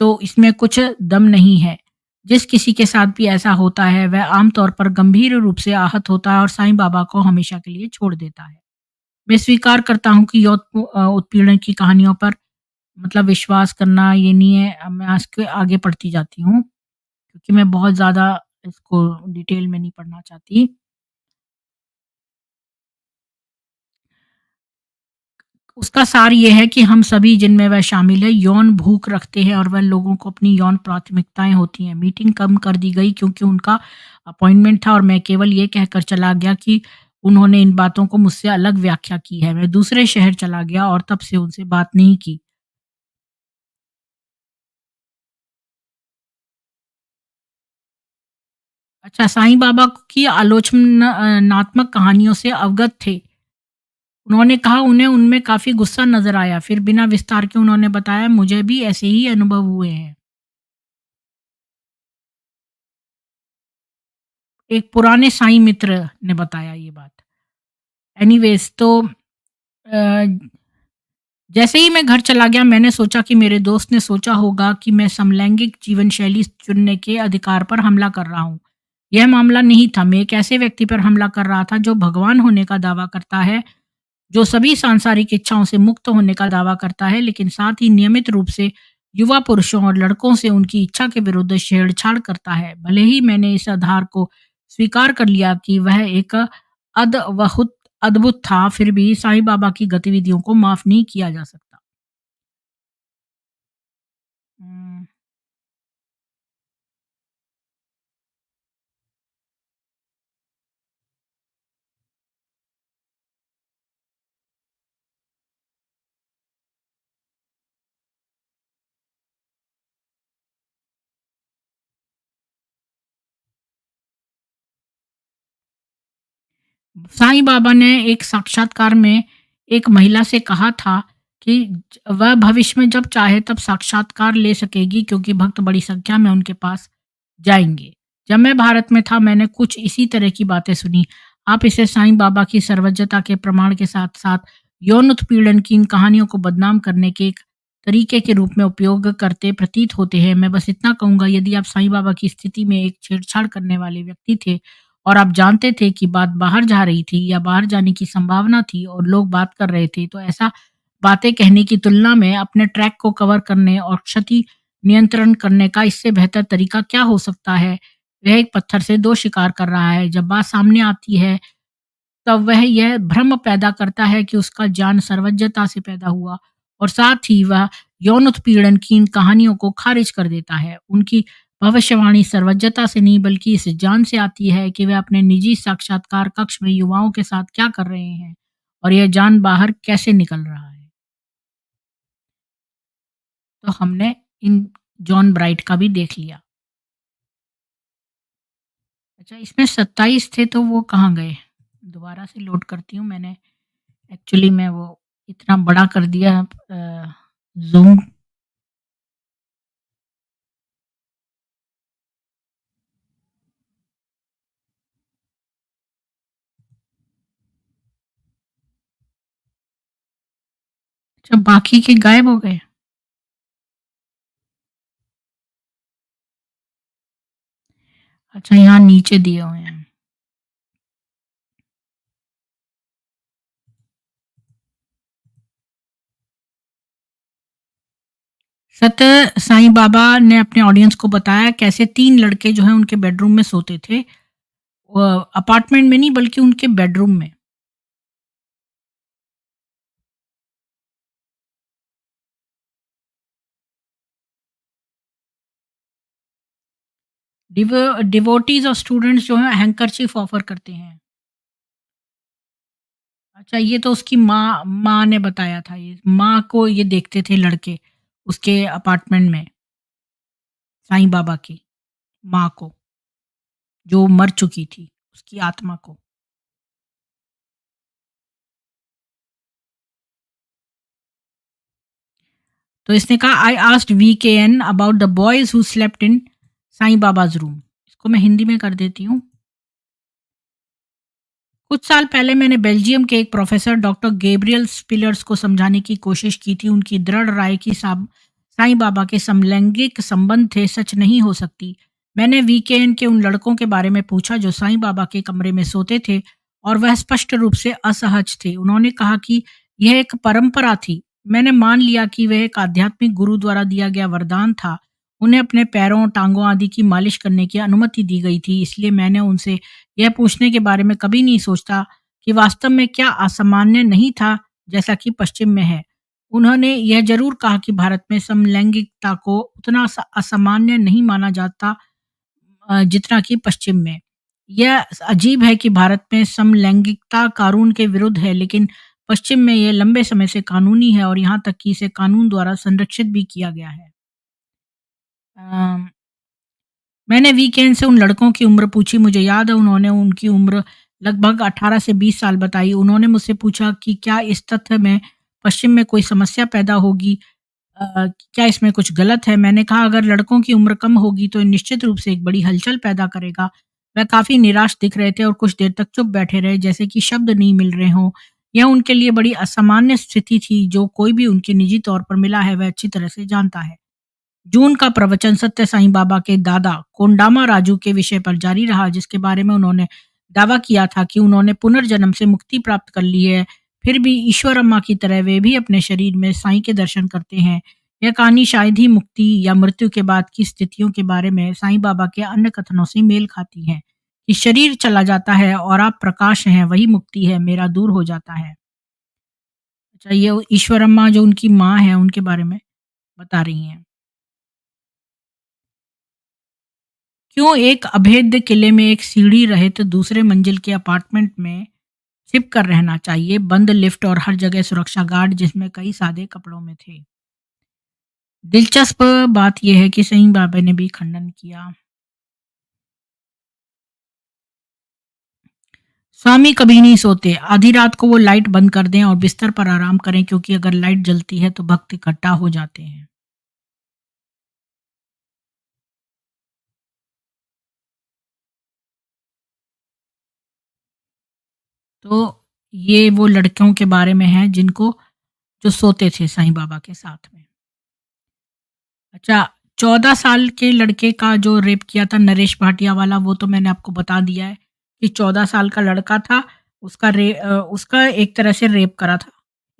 तो इसमें कुछ दम नहीं है। जिस किसी के साथ भी ऐसा होता है, वह आमतौर पर गंभीर रूप से आहत होता है और साईं बाबा को हमेशा के लिए छोड़ देता है। मैं स्वीकार करता हूँ कि उत्पीड़न की कहानियों पर मतलब विश्वास करना ये नहीं है। अब मैं इसके आगे पढ़ती जाती हूँ, क्योंकि मैं बहुत ज़्यादा इसको डिटेल में नहीं पढ़ना चाहती। उसका सार ये है कि हम सभी जिनमें वह शामिल है, यौन भूख रखते हैं और वह लोगों को अपनी यौन प्राथमिकताएँ होती हैं। मीटिंग कम कर दी गई क्योंकि उनका अपॉइंटमेंट था और मैं केवल ये कहकर चला गया कि उन्होंने इन बातों को मुझसे अलग व्याख्या की है। मैं दूसरे शहर चला गया और तब से उनसे बात नहीं की। अच्छा, साईं बाबा की नात्मक कहानियों से अवगत थे। उन्होंने कहा उन्हें उनमें काफ़ी गुस्सा नज़र आया। फिर बिना विस्तार के उन्होंने बताया मुझे भी ऐसे ही अनुभव हुए हैं। एक पुराने साईं मित्र ने बताया ये बात। एनीवेज़ तो अ, जैसे ही मैं घर चला गया, मैंने सोचा कि मेरे दोस्त ने सोचा होगा कि मैं समलैंगिक जीवन शैली चुनने के अधिकार पर हमला कर रहा हूँ। यह मामला नहीं था, मैं एक ऐसे व्यक्ति पर हमला कर रहा था जो भगवान होने का दावा करता है, जो सभी सांसारिक इच्छाओं से मुक्त होने का दावा करता है, लेकिन साथ ही नियमित रूप से युवा पुरुषों और लड़कों से उनकी इच्छा के विरुद्ध छेड़छाड़ करता है। भले ही मैंने इस आधार को स्वीकार कर लिया कि वह एक अद्भुत अद्भुत था, फिर भी साईं बाबा की गतिविधियों को माफ नहीं किया जा सकता। हम्म, साईं बाबा ने एक साक्षात्कार में एक महिला से कहा था कि वह भविष्य में जब चाहे तब साक्षात्कार ले सकेगी, क्योंकि भक्त बड़ी संख्या में उनके पास जाएंगे। जब मैं भारत में था, मैंने कुछ इसी तरह की बातें सुनी। आप इसे साईं बाबा की सर्वज्ञता के प्रमाण के साथ साथ यौन उत्पीड़न की इन कहानियों को बदनाम करने के एक तरीके के रूप में उपयोग करते प्रतीत होते हैं। मैं बस इतना कहूंगा, यदि आप साईं बाबा की स्थिति में एक छेड़छाड़ करने वाले व्यक्ति थे और आप जानते थे कि बात बाहर जा रही थी या बाहर जाने की संभावना थी और लोग बात कर रहे थे, तो ऐसा बातें कहने की तुलना में अपने ट्रैक को कवर करने और क्षति नियंत्रण करने का इससे बेहतर तरीका क्या हो सकता है? वह एक पत्थर से दो शिकार कर रहा है। जब बात सामने आती है, तब वह यह भ्रम पैदा करता है कि उसका ज्ञान सर्वज्ञता से पैदा हुआ और साथ ही वह यौन उत्पीड़न की इन कहानियों को खारिज कर देता है। उनकी भविष्यवाणी सर्वज्ञता से नहीं बल्कि इस जान से आती है कि वे अपने निजी साक्षात्कार कक्ष में युवाओं के साथ क्या कर रहे हैं और यह जान बाहर कैसे निकल रहा है। तो हमने इन जॉन ब्राइट का भी देख लिया। अच्छा, इसमें 27 थे तो वो कहाँ गए? दोबारा से लोड करती हूँ। मैंने एक्चुअली मैं वो इतना बड़ा कर दिया ज़ूम। अच्छा, बाकी के गायब हो गए। अच्छा, यहाँ नीचे दिए हुए हैं। सत्य साईं बाबा ने अपने ऑडियंस को बताया कैसे 3 लड़के जो हैं उनके बेडरूम में सोते थे। अपार्टमेंट में नहीं बल्कि उनके बेडरूम में। डिवोटीज़ और स्टूडेंट्स जो हैं हैंकरचीफ ऑफ़र करते हैं। अच्छा, ये तो उसकी माँ ने बताया था ये। माँ को ये देखते थे लड़के, उसके अपार्टमेंट में, साईं बाबा की माँ को, जो मर चुकी थी, उसकी आत्मा को। तो इसने कहा I asked VKN about the boys who slept in Sai Baba's room. इसको मैं हिंदी में कर देती हूँ। कुछ साल पहले मैंने बेल्जियम के एक प्रोफेसर डॉक्टर गैब्रियल स्पिलर्स को समझाने की कोशिश की थी। उनकी दृढ़ राय कि साईं बाबा के समलैंगिक संबंध थे सच नहीं हो सकती। मैंने वीकेएन के उन लड़कों के बारे में पूछा जो साईं बाबा के कमरे में सोते थे और वह स्पष्ट रूप से असहज थे। उन्होंने कहा कि यह एक परंपरा थी। मैंने मान लिया कि वह एक आध्यात्मिक गुरु द्वारा दिया गया वरदान था। उन्हें अपने पैरों, टांगों आदि की मालिश करने की अनुमति दी गई थी। इसलिए मैंने उनसे यह पूछने के बारे में कभी नहीं सोचता कि वास्तव में क्या असामान्य नहीं था जैसा कि पश्चिम में है। उन्होंने यह ज़रूर कहा कि भारत में समलैंगिकता को उतना असामान्य नहीं माना जाता जितना कि पश्चिम में। यह अजीब है कि भारत में समलैंगिकता कानून के विरुद्ध है लेकिन पश्चिम में यह लंबे समय से कानूनी है और यहाँ तक कि इसे कानून द्वारा संरक्षित भी किया गया है। अ मैंने वीकेंड से उन लड़कों की उम्र पूछी। मुझे याद है उन्होंने उनकी उम्र लगभग 18 से 20 साल बताई। उन्होंने मुझसे पूछा कि क्या इस तथ्य में पश्चिम में कोई समस्या पैदा होगी? क्या इसमें कुछ गलत है? मैंने कहा अगर लड़कों की उम्र कम होगी तो निश्चित रूप से एक बड़ी हलचल पैदा करेगा। वह काफ़ी निराश दिख रहे थे और कुछ देर तक चुप बैठे रहे जैसे कि शब्द नहीं मिल रहे हों। यह उनके लिए बड़ी असामान्य स्थिति थी। जो कोई भी उनकी निजी तौर पर मिला है वह अच्छी तरह से जानता है। जून का प्रवचन सत्य साईं बाबा के दादा कोंडामा राजू के विषय पर जारी रहा जिसके बारे में उन्होंने दावा किया था कि उन्होंने पुनर्जन्म से मुक्ति प्राप्त कर ली है। फिर भी ईश्वर अम्मा की तरह वे भी अपने शरीर में साईं के दर्शन करते हैं। यह कहानी शायद ही मुक्ति या मृत्यु के बाद की स्थितियों के बारे में साईं बाबा के अन्य कथनों से मेल खाती है कि शरीर चला जाता है और आप प्रकाश हैं, वही मुक्ति है, मेरा दूर हो जाता है। अच्छा, ये ईश्वर अम्मा जो उनकी माँ है उनके बारे में बता रही हैं। क्यों एक अभेद्य किले में एक सीढ़ी रहित दूसरे मंजिल के अपार्टमेंट में छिप कर रहना चाहिए? बंद लिफ्ट और हर जगह सुरक्षा गार्ड जिसमें कई सादे कपड़ों में थे। दिलचस्प बात यह है कि सही बाबा ने भी खंडन किया। स्वामी कभी नहीं सोते। आधी रात को वो लाइट बंद कर दें और बिस्तर पर आराम करें क्योंकि अगर लाइट जलती है तो भक्त इकट्ठा हो जाते हैं। तो ये वो लड़कियों के बारे में है जिनको जो सोते थे साईं बाबा के साथ में। अच्छा, 14 साल के लड़के का जो रेप किया था नरेश भाटिया वाला वो तो मैंने आपको बता दिया है कि 14 साल का लड़का था, उसका एक तरह से रेप करा था।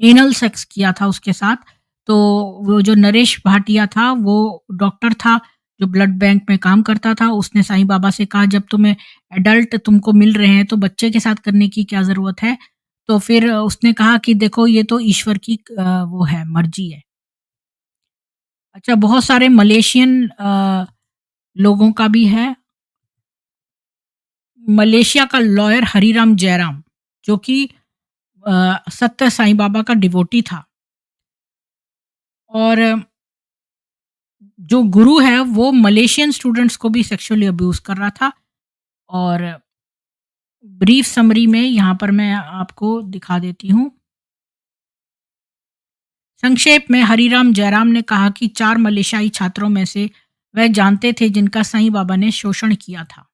एनल सेक्स किया था उसके साथ। तो वो जो नरेश भाटिया था वो डॉक्टर था जो ब्लड बैंक में काम करता था। उसने साईं बाबा से कहा जब तुम्हें एडल्ट तुमको मिल रहे हैं तो बच्चे के साथ करने की क्या ज़रूरत है? तो फिर उसने कहा कि देखो ये तो ईश्वर की वो है, मर्ज़ी है। अच्छा, बहुत सारे मलेशियन लोगों का भी है। मलेशिया का लॉयर हरिराम जयराम, जो कि सत्य साईं बाबा का डिवोटी था, और जो गुरु है वो मलेशियन स्टूडेंट्स को भी सेक्सुअली अब्यूज़ कर रहा था। और ब्रीफ समरी में यहाँ पर मैं आपको दिखा देती हूँ। संक्षेप में हरिराम जयराम ने कहा कि 4 मलेशियाई छात्रों में से वह जानते थे जिनका साईं बाबा ने शोषण किया था।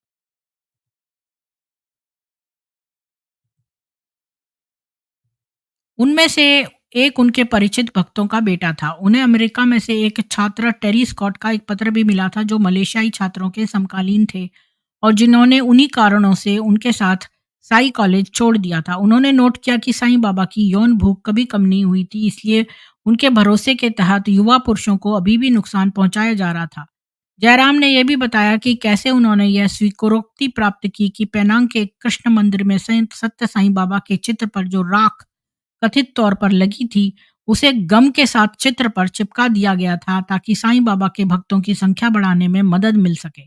उनमें से एक उनके परिचित भक्तों का बेटा था। उन्हें अमेरिका में से एक छात्र टेरी स्कॉट का एक पत्र भी मिला था, जो मलेशियाई छात्रों के समकालीन थे और जिन्होंने उन्हीं कारणों से उनके साथ साई कॉलेज छोड़ दिया था। उन्होंने नोट किया कि साईं बाबा की यौन भूख कभी कम नहीं हुई थी, इसलिए उनके भरोसे के तहत युवा पुरुषों को अभी भी नुकसान पहुंचाया जा रहा था। जयराम ने यह भी बताया कि कैसे उन्होंने यह स्वीकारोक्ति प्राप्त की कि पेनांग के कृष्ण मंदिर में संत सत्य साईं बाबा के चित्र पर जो राख कथित तौर पर लगी थी, उसे गम के साथ चित्र पर चिपका दिया गया था ताकि साईं बाबा के भक्तों की संख्या बढ़ाने में मदद मिल सके,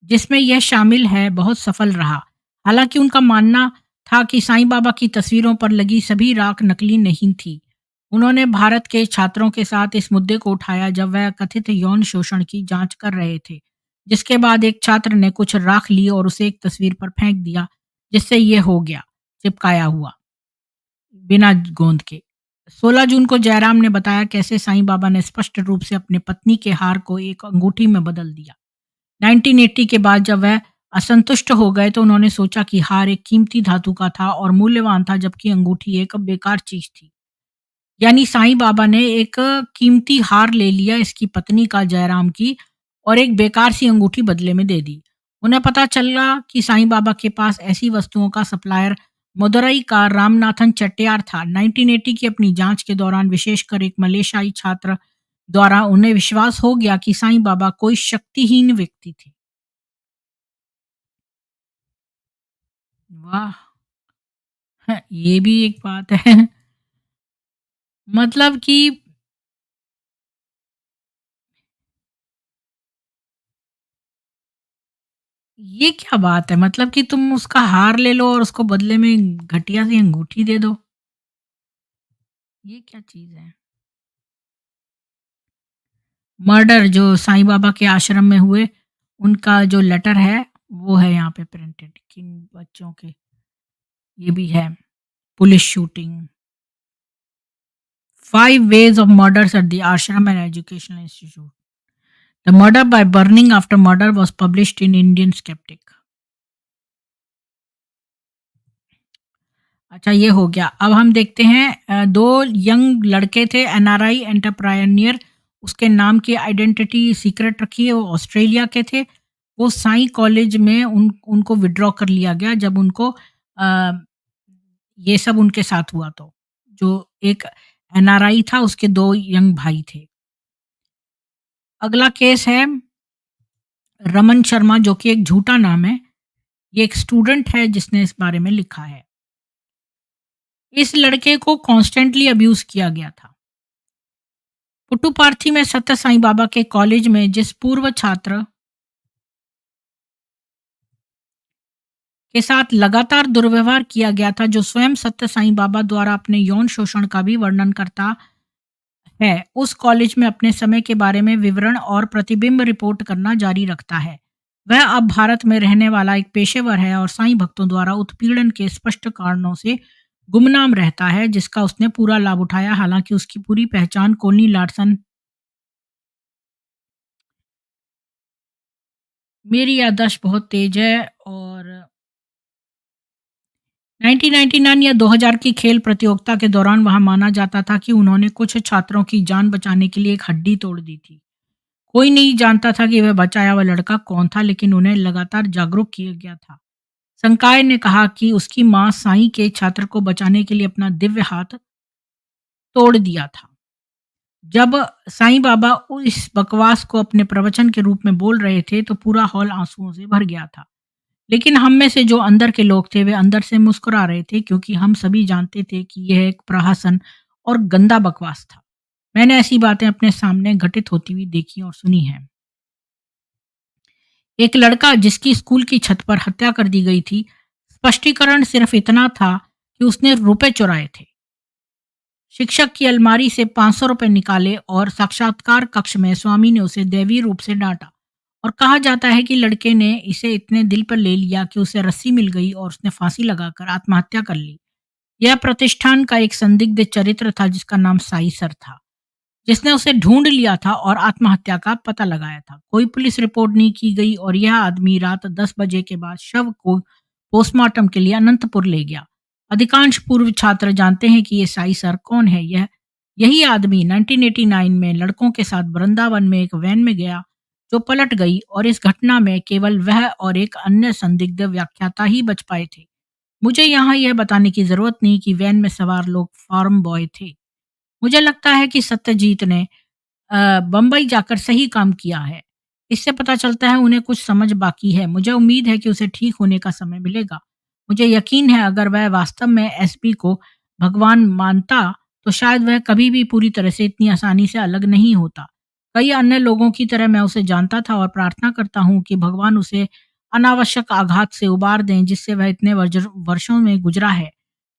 जिसमें यह शामिल है बहुत सफल रहा। हालांकि उनका मानना था कि साईं बाबा की तस्वीरों पर लगी सभी राख नकली नहीं थी। उन्होंने भारत के छात्रों के साथ इस मुद्दे को उठाया जब वह कथित यौन शोषण की जांच कर रहे थे, जिसके बाद एक छात्र ने कुछ राख ली और उसे एक तस्वीर पर फेंक दिया, जिससे यह हो गया चिपकाया हुआ बिना गोंद के। 16 जून को जयराम ने बताया कैसे साईं बाबा ने स्पष्ट रूप से अपने पत्नी के हार को एक अंगूठी में बदल दिया। 1980 के बाद जब वह असंतुष्ट हो गए तो उन्होंने सोचा कि हार एक कीमती धातु का था और मूल्यवान था, जबकि अंगूठी एक बेकार चीज थी। यानी साईं बाबा ने एक कीमती हार ले लिया इसकी पत्नी का, जयराम की, और एक बेकार सी अंगूठी बदले में दे दी। उन्हें पता चला कि साईं बाबा के पास ऐसी वस्तुओं का सप्लायर मदुरई का रामनाथन चट्टियार था। 1980 की अपनी जांच के दौरान विशेषकर एक मलेशियाई छात्र द्वारा उन्हें विश्वास हो गया कि साईं बाबा कोई शक्तिहीन व्यक्ति थे। वाह! ये भी एक बात है। मतलब कि ये क्या बात है? मतलब कि तुम उसका हार ले लो और उसको बदले में घटिया सी अंगूठी दे दो। ये क्या चीज़ है? मर्डर जो साईं बाबा के आश्रम में हुए, उनका जो लेटर है, वो है यहाँ पे प्रिंटेड, किन बच्चों के, ये भी है। Police shooting, 5 ways of murders at the ashram and educational institute. The murder by burning after murder was published in Indian Skeptic. अच्छा, ये हो गया। अब हम देखते हैं 2 यंग लड़के थे, एनआरआई एंटरप्रेन्योर, उसके नाम की आइडेंटिटी सीक्रेट रखी है, वो ऑस्ट्रेलिया के थे। वो साई कॉलेज में उनको विथड्रॉ कर लिया गया जब उनको ये सब उनके साथ हुआ तो। जो एक एनआरआई था, उसके 2 यंग भाई थे। अगला केस है रमन शर्मा, जो कि एक झूठा नाम है। ये एक स्टूडेंट है जिसने इस बारे में लिखा है। इस लड़के को कॉन्स्टेंटली अब्यूज़ किया गया था। पुट्टुपार्थी में सत्य साईं बाबा के कॉलेज में जिस पूर्व छात्र के साथ लगातार दुर्व्यवहार किया गया था, जो स्वयं सत्य साईं बाबा द्वारा अपने यौन शोषण का भी वर्णन करता है, उस कॉलेज में अपने समय के बारे में विवरण और प्रतिबिंब रिपोर्ट करना जारी रखता है। वह अब भारत में रहने वाला एक पेशेवर है और साईं भक्तों द्वारा उत्पीड़न के स्पष्ट कारणों से गुमनाम रहता है, जिसका उसने पूरा लाभ उठाया। हालांकि उसकी पूरी पहचान कोनी लार्सन। मेरी याददाश्त बहुत तेज है, और 1999 या 2000 की खेल प्रतियोगिता के दौरान वहां माना जाता था कि उन्होंने कुछ छात्रों की जान बचाने के लिए एक हड्डी तोड़ दी थी। कोई नहीं जानता था कि वह बचाया हुआ लड़का कौन था, लेकिन उन्हें लगातार जागरूक किया गया था। संकाय ने कहा कि उसकी मां साईं के छात्र को बचाने के लिए अपना दिव्य हाथ तोड़ दिया था। जब साईं बाबा इस बकवास को अपने प्रवचन के रूप में बोल रहे थे तो पूरा हॉल आंसुओं से भर गया था। लेकिन हम में से जो अंदर के लोग थे वे अंदर से मुस्कुरा रहे थे, क्योंकि हम सभी जानते थे कि यह एक प्रहसन और गंदा बकवास था। मैंने ऐसी बातें अपने सामने घटित होती हुई देखी और सुनी हैं। एक लड़का जिसकी स्कूल की छत पर हत्या कर दी गई थी, स्पष्टीकरण सिर्फ इतना था कि उसने रुपए चुराए थे। शिक्षक की अलमारी से 500 रुपए निकाले और साक्षात्कार कक्ष में स्वामी ने उसे दैवीय रूप से डांटा। और कहा जाता है कि लड़के ने इसे इतने दिल पर ले लिया कि उसे रस्सी मिल गई और उसने फांसी लगाकर आत्महत्या कर ली। यह प्रतिष्ठान का एक संदिग्ध चरित्र था जिसका नाम साई सर था, जिसने उसे ढूंढ लिया था और आत्महत्या का पता लगाया था। कोई पुलिस रिपोर्ट नहीं की गई और यह आदमी रात 10 बजे के बाद शव को पोस्टमार्टम के लिए अनंतपुर ले गया। अधिकांश पूर्व छात्र जानते हैं कि ये साई सर कौन है। यह यही आदमी 1989 में लड़कों के साथ वृंदावन में एक वैन में गया जो पलट गई और इस घटना में केवल वह और एक अन्य संदिग्ध व्याख्याता ही बच पाए थे। मुझे यहाँ यह बताने की जरूरत नहीं कि वैन में सवार लोग फार्म बॉय थे। मुझे लगता है कि सत्यजीत ने बम्बई जाकर सही काम किया है। इससे पता चलता है उन्हें कुछ समझ बाकी है। मुझे उम्मीद है कि उसे ठीक होने का समय मिलेगा। मुझे यकीन है अगर वह वास्तव में एसपी को भगवान मानता तो शायद वह कभी भी पूरी तरह से इतनी आसानी से अलग नहीं होता। कई अन्य लोगों की तरह मैं उसे जानता था और प्रार्थना करता हूँ कि भगवान उसे अनावश्यक आघात से उबार दें जिससे वह इतने वर्षों में गुजरा है।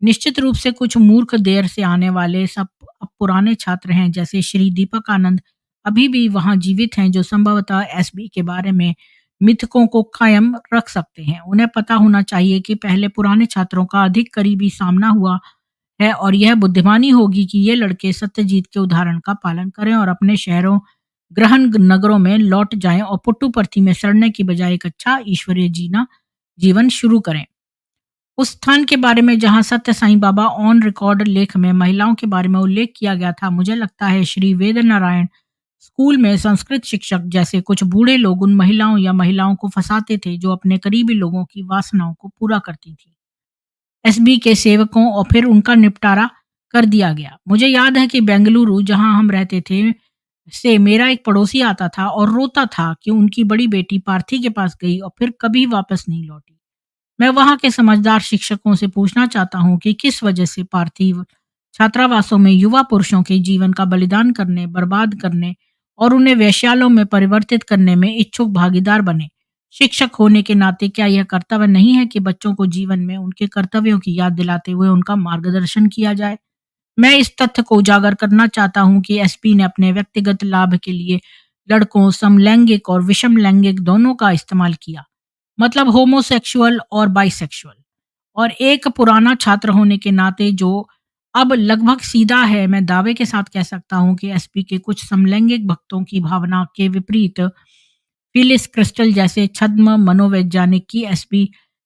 निश्चित रूप से कुछ मूर्ख देर से आने वाले सब अब पुराने छात्र हैं जैसे श्री दीपक आनंद अभी भी वहां जीवित हैं जो संभवतः एसबी के बारे में मिथकों को कायम रख सकते हैं। उन्हें पता होना चाहिए कि पहले पुराने छात्रों का अधिक करीबी सामना हुआ है और यह बुद्धिमानी होगी कि ये लड़के सत्यजीत के उदाहरण का पालन करें और अपने शहरों ग्रहण नगरों में लौट जाएं और पुट्टू पर्थी में सड़ने की बजाय एक अच्छा ईश्वरीय जीवन शुरू करें। उस स्थान के बारे में जहां सत्य साईं बाबा ऑन रिकॉर्ड लेख में महिलाओं के बारे में उल्लेख किया गया था, मुझे लगता है श्री वेद नारायण स्कूल में संस्कृत शिक्षक जैसे कुछ बूढ़े लोग उन महिलाओं या महिलाओं को फंसाते थे जो अपने करीबी लोगों की वासनाओं को पूरा करती थी। एसबी के सेवकों और फिर उनका निपटारा कर दिया गया। मुझे याद है कि बेंगलुरु जहां हम रहते थे से मेरा एक पड़ोसी आता था और रोता था कि उनकी बड़ी बेटी पार्थी के पास गई और फिर कभी वापस नहीं लौटी। मैं वहाँ के समझदार शिक्षकों से पूछना चाहता हूँ कि किस वजह से पार्थिव छात्रावासों में युवा पुरुषों के जीवन का बलिदान करने, बर्बाद करने और उन्हें वेश्यालयों में परिवर्तित करने में इच्छुक भागीदार बने। शिक्षक होने के नाते क्या यह कर्तव्य नहीं है कि बच्चों को जीवन में उनके कर्तव्यों की याद दिलाते हुए उनका मार्गदर्शन किया जाए? मैं इस तथ्य को उजागर करना चाहता हूँ कि एसपी ने अपने व्यक्तिगत लाभ के लिए लड़कों, समलैंगिक और विषम लैंगिक दोनों का इस्तेमाल किया, मतलब होमोसेक्सुअल और बाइसेक्सुअल। और एक पुराना छात्र होने के नाते जो अब लगभग सीधा है, मैं दावे के साथ कह सकता हूँ कि एसपी के कुछ समलैंगिक भक्तों की भावना के विपरीत फिलिस क्रिस्टल जैसे छद्म मनोवैज्ञानिक की एसपी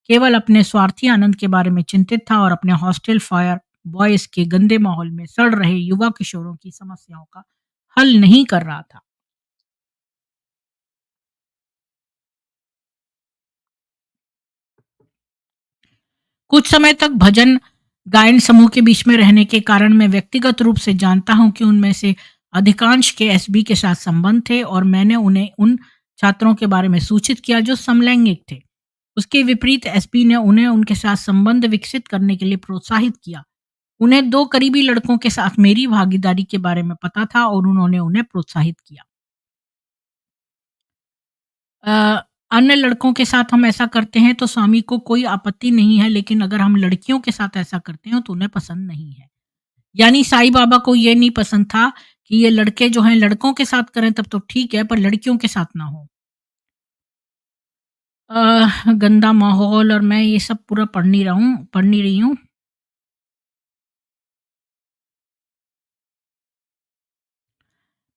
केवल अपने स्वार्थी आनंद के बारे में चिंतित था और अपने हॉस्टल फायर बॉयज के गंदे माहौल में सड़ रहे युवा किशोरों की समस्याओं का हल नहीं कर रहा था। कुछ समय तक भजन गायन समूह के बीच में रहने के कारण मैं व्यक्तिगत रूप से जानता हूं कि उनमें से अधिकांश के एसबी के साथ संबंध थे और मैंने उन्हें उन छात्रों के बारे में सूचित किया जो समलैंगिक थे। उसके विपरीत एसपी ने उन्हें उनके साथ संबंध विकसित करने के लिए प्रोत्साहित किया। उन्हें दो करीबी लड़कों के साथ मेरी भागीदारी के बारे में पता था और उन्होंने उन्हें प्रोत्साहित किया। अ, अन्य लड़कों के साथ हम ऐसा करते हैं तो स्वामी को कोई आपत्ति नहीं है, लेकिन अगर हम लड़कियों के साथ ऐसा करते हैं तो उन्हें पसंद नहीं है। यानी साईं बाबा को ये नहीं पसंद था कि ये लड़के जो हैं लड़कों के साथ करें तब तो ठीक है, पर लड़कियों के साथ ना हो। गंदा माहौल और मैं ये सब पूरा पढ़ नहीं रही हूँ।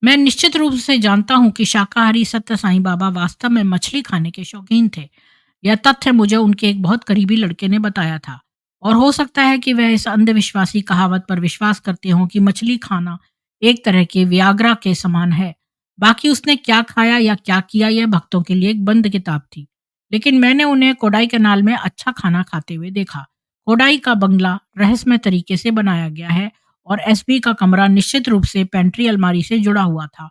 मैं निश्चित रूप से जानता हूँ कि शाकाहारी सत्य साईं बाबा वास्तव में मछली खाने के शौकीन थे। यह तथ्य मुझे उनके एक बहुत करीबी लड़के ने बताया था और हो सकता है कि वह इस अंधविश्वासी कहावत पर विश्वास करते हों कि मछली खाना एक तरह के व्याग्रा के समान है। बाकी उसने क्या खाया या क्या किया यह भक्तों के लिए एक बंद किताब थी, लेकिन मैंने उन्हें कोडाई कैनाल में अच्छा खाना खाते हुए देखा। कोडाई का बंगला रहस्यमय तरीके से बनाया गया है और एसपी का कमरा निश्चित रूप से पेंट्री अलमारी से जुड़ा हुआ था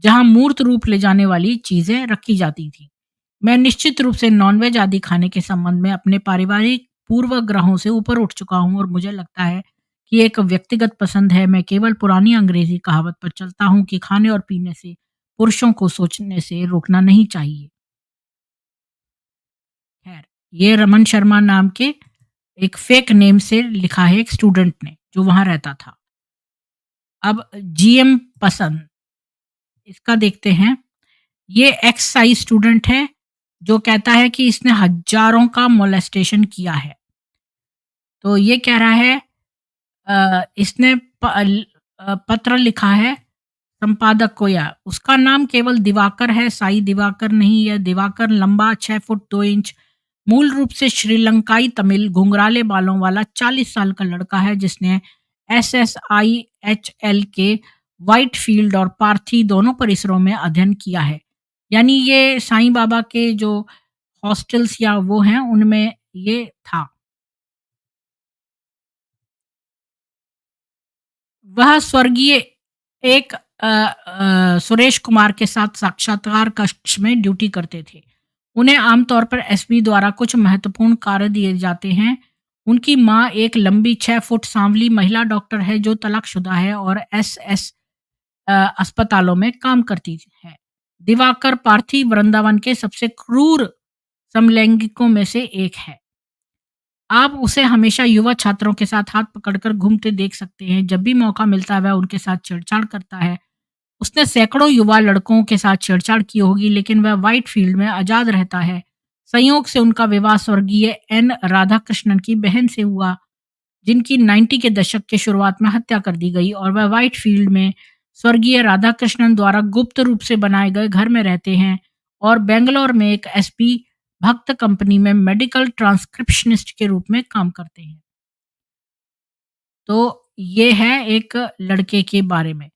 जहां मूर्त रूप ले जाने वाली चीजें रखी जाती थी। मैं निश्चित रूप से नॉनवेज आदि खाने के संबंध में अपने पारिवारिक पूर्वग्रहों से ऊपर उठ चुका हूँ और मुझे लगता है कि एक व्यक्तिगत पसंद है, मैं केवल पुरानी अंग्रेज़ी कहावत पर चलता हूँ कि खाने और पीने से पुरुषों को सोचने से रोकना नहीं चाहिए। खैर, ये रमन शर्मा नाम के एक फ़ेक नेम से लिखा है एक स्टूडेंट ने, जो वहाँ रहता था। अब जीएम पसंद, इसका देखते हैं। ये एक्स साइज़ स्टूडेंट है, जो कहता है कि इसने हज़ारों का मोलेस्टेशन किया है। तो ये कह रहा है इसने पत्र लिखा है संपादक को, या उसका नाम केवल दिवाकर है, साई दिवाकर नहीं। है दिवाकर लंबा 6 फुट 2 इंच, मूल रूप से श्रीलंकाई तमिल, घुंघराले बालों वाला 40 साल का लड़का है जिसने एसएसआईएचएल के व्हाइट फील्ड और पार्थी दोनों परिसरों में अध्ययन किया है। यानी ये साईं बाबा के जो हॉस्टल्स या वो हैं उनमें ये था। वह स्वर्गीय एक सुरेश कुमार के साथ साक्षात्कार कक्ष में ड्यूटी करते थे। उन्हें आमतौर पर एसपी द्वारा कुछ महत्वपूर्ण कार्य दिए जाते हैं। उनकी माँ एक लंबी 6 फुट सांवली महिला डॉक्टर है जो तलाकशुदा है और एसएस अस्पतालों में काम करती है। दिवाकर पार्थिव वृंदावन के सबसे क्रूर समलैंगिकों में से एक है। आप उसे हमेशा युवा छात्रों के साथ हाथ पकड़कर घूमते देख सकते हैं। जब भी मौका मिलता है वह उनके साथ छेड़छाड़ करता है। उसने सैकड़ों युवा लड़कों के साथ छेड़छाड़ की होगी, लेकिन वह व्हाइट फील्ड में आज़ाद रहता है। संयोग से उनका विवाह स्वर्गीय एन राधाकृष्णन की बहन से हुआ, जिनकी 90 के दशक के शुरुआत में हत्या कर दी गई, और वह व्हाइट फील्ड में स्वर्गीय राधाकृष्णन द्वारा गुप्त रूप से बनाए गए घर में रहते हैं और बेंगलोर में एक एसपी भक्त कंपनी में मेडिकल ट्रांसक्रिप्शनिस्ट के रूप में काम करते हैं। तो ये है एक लड़के के बारे में।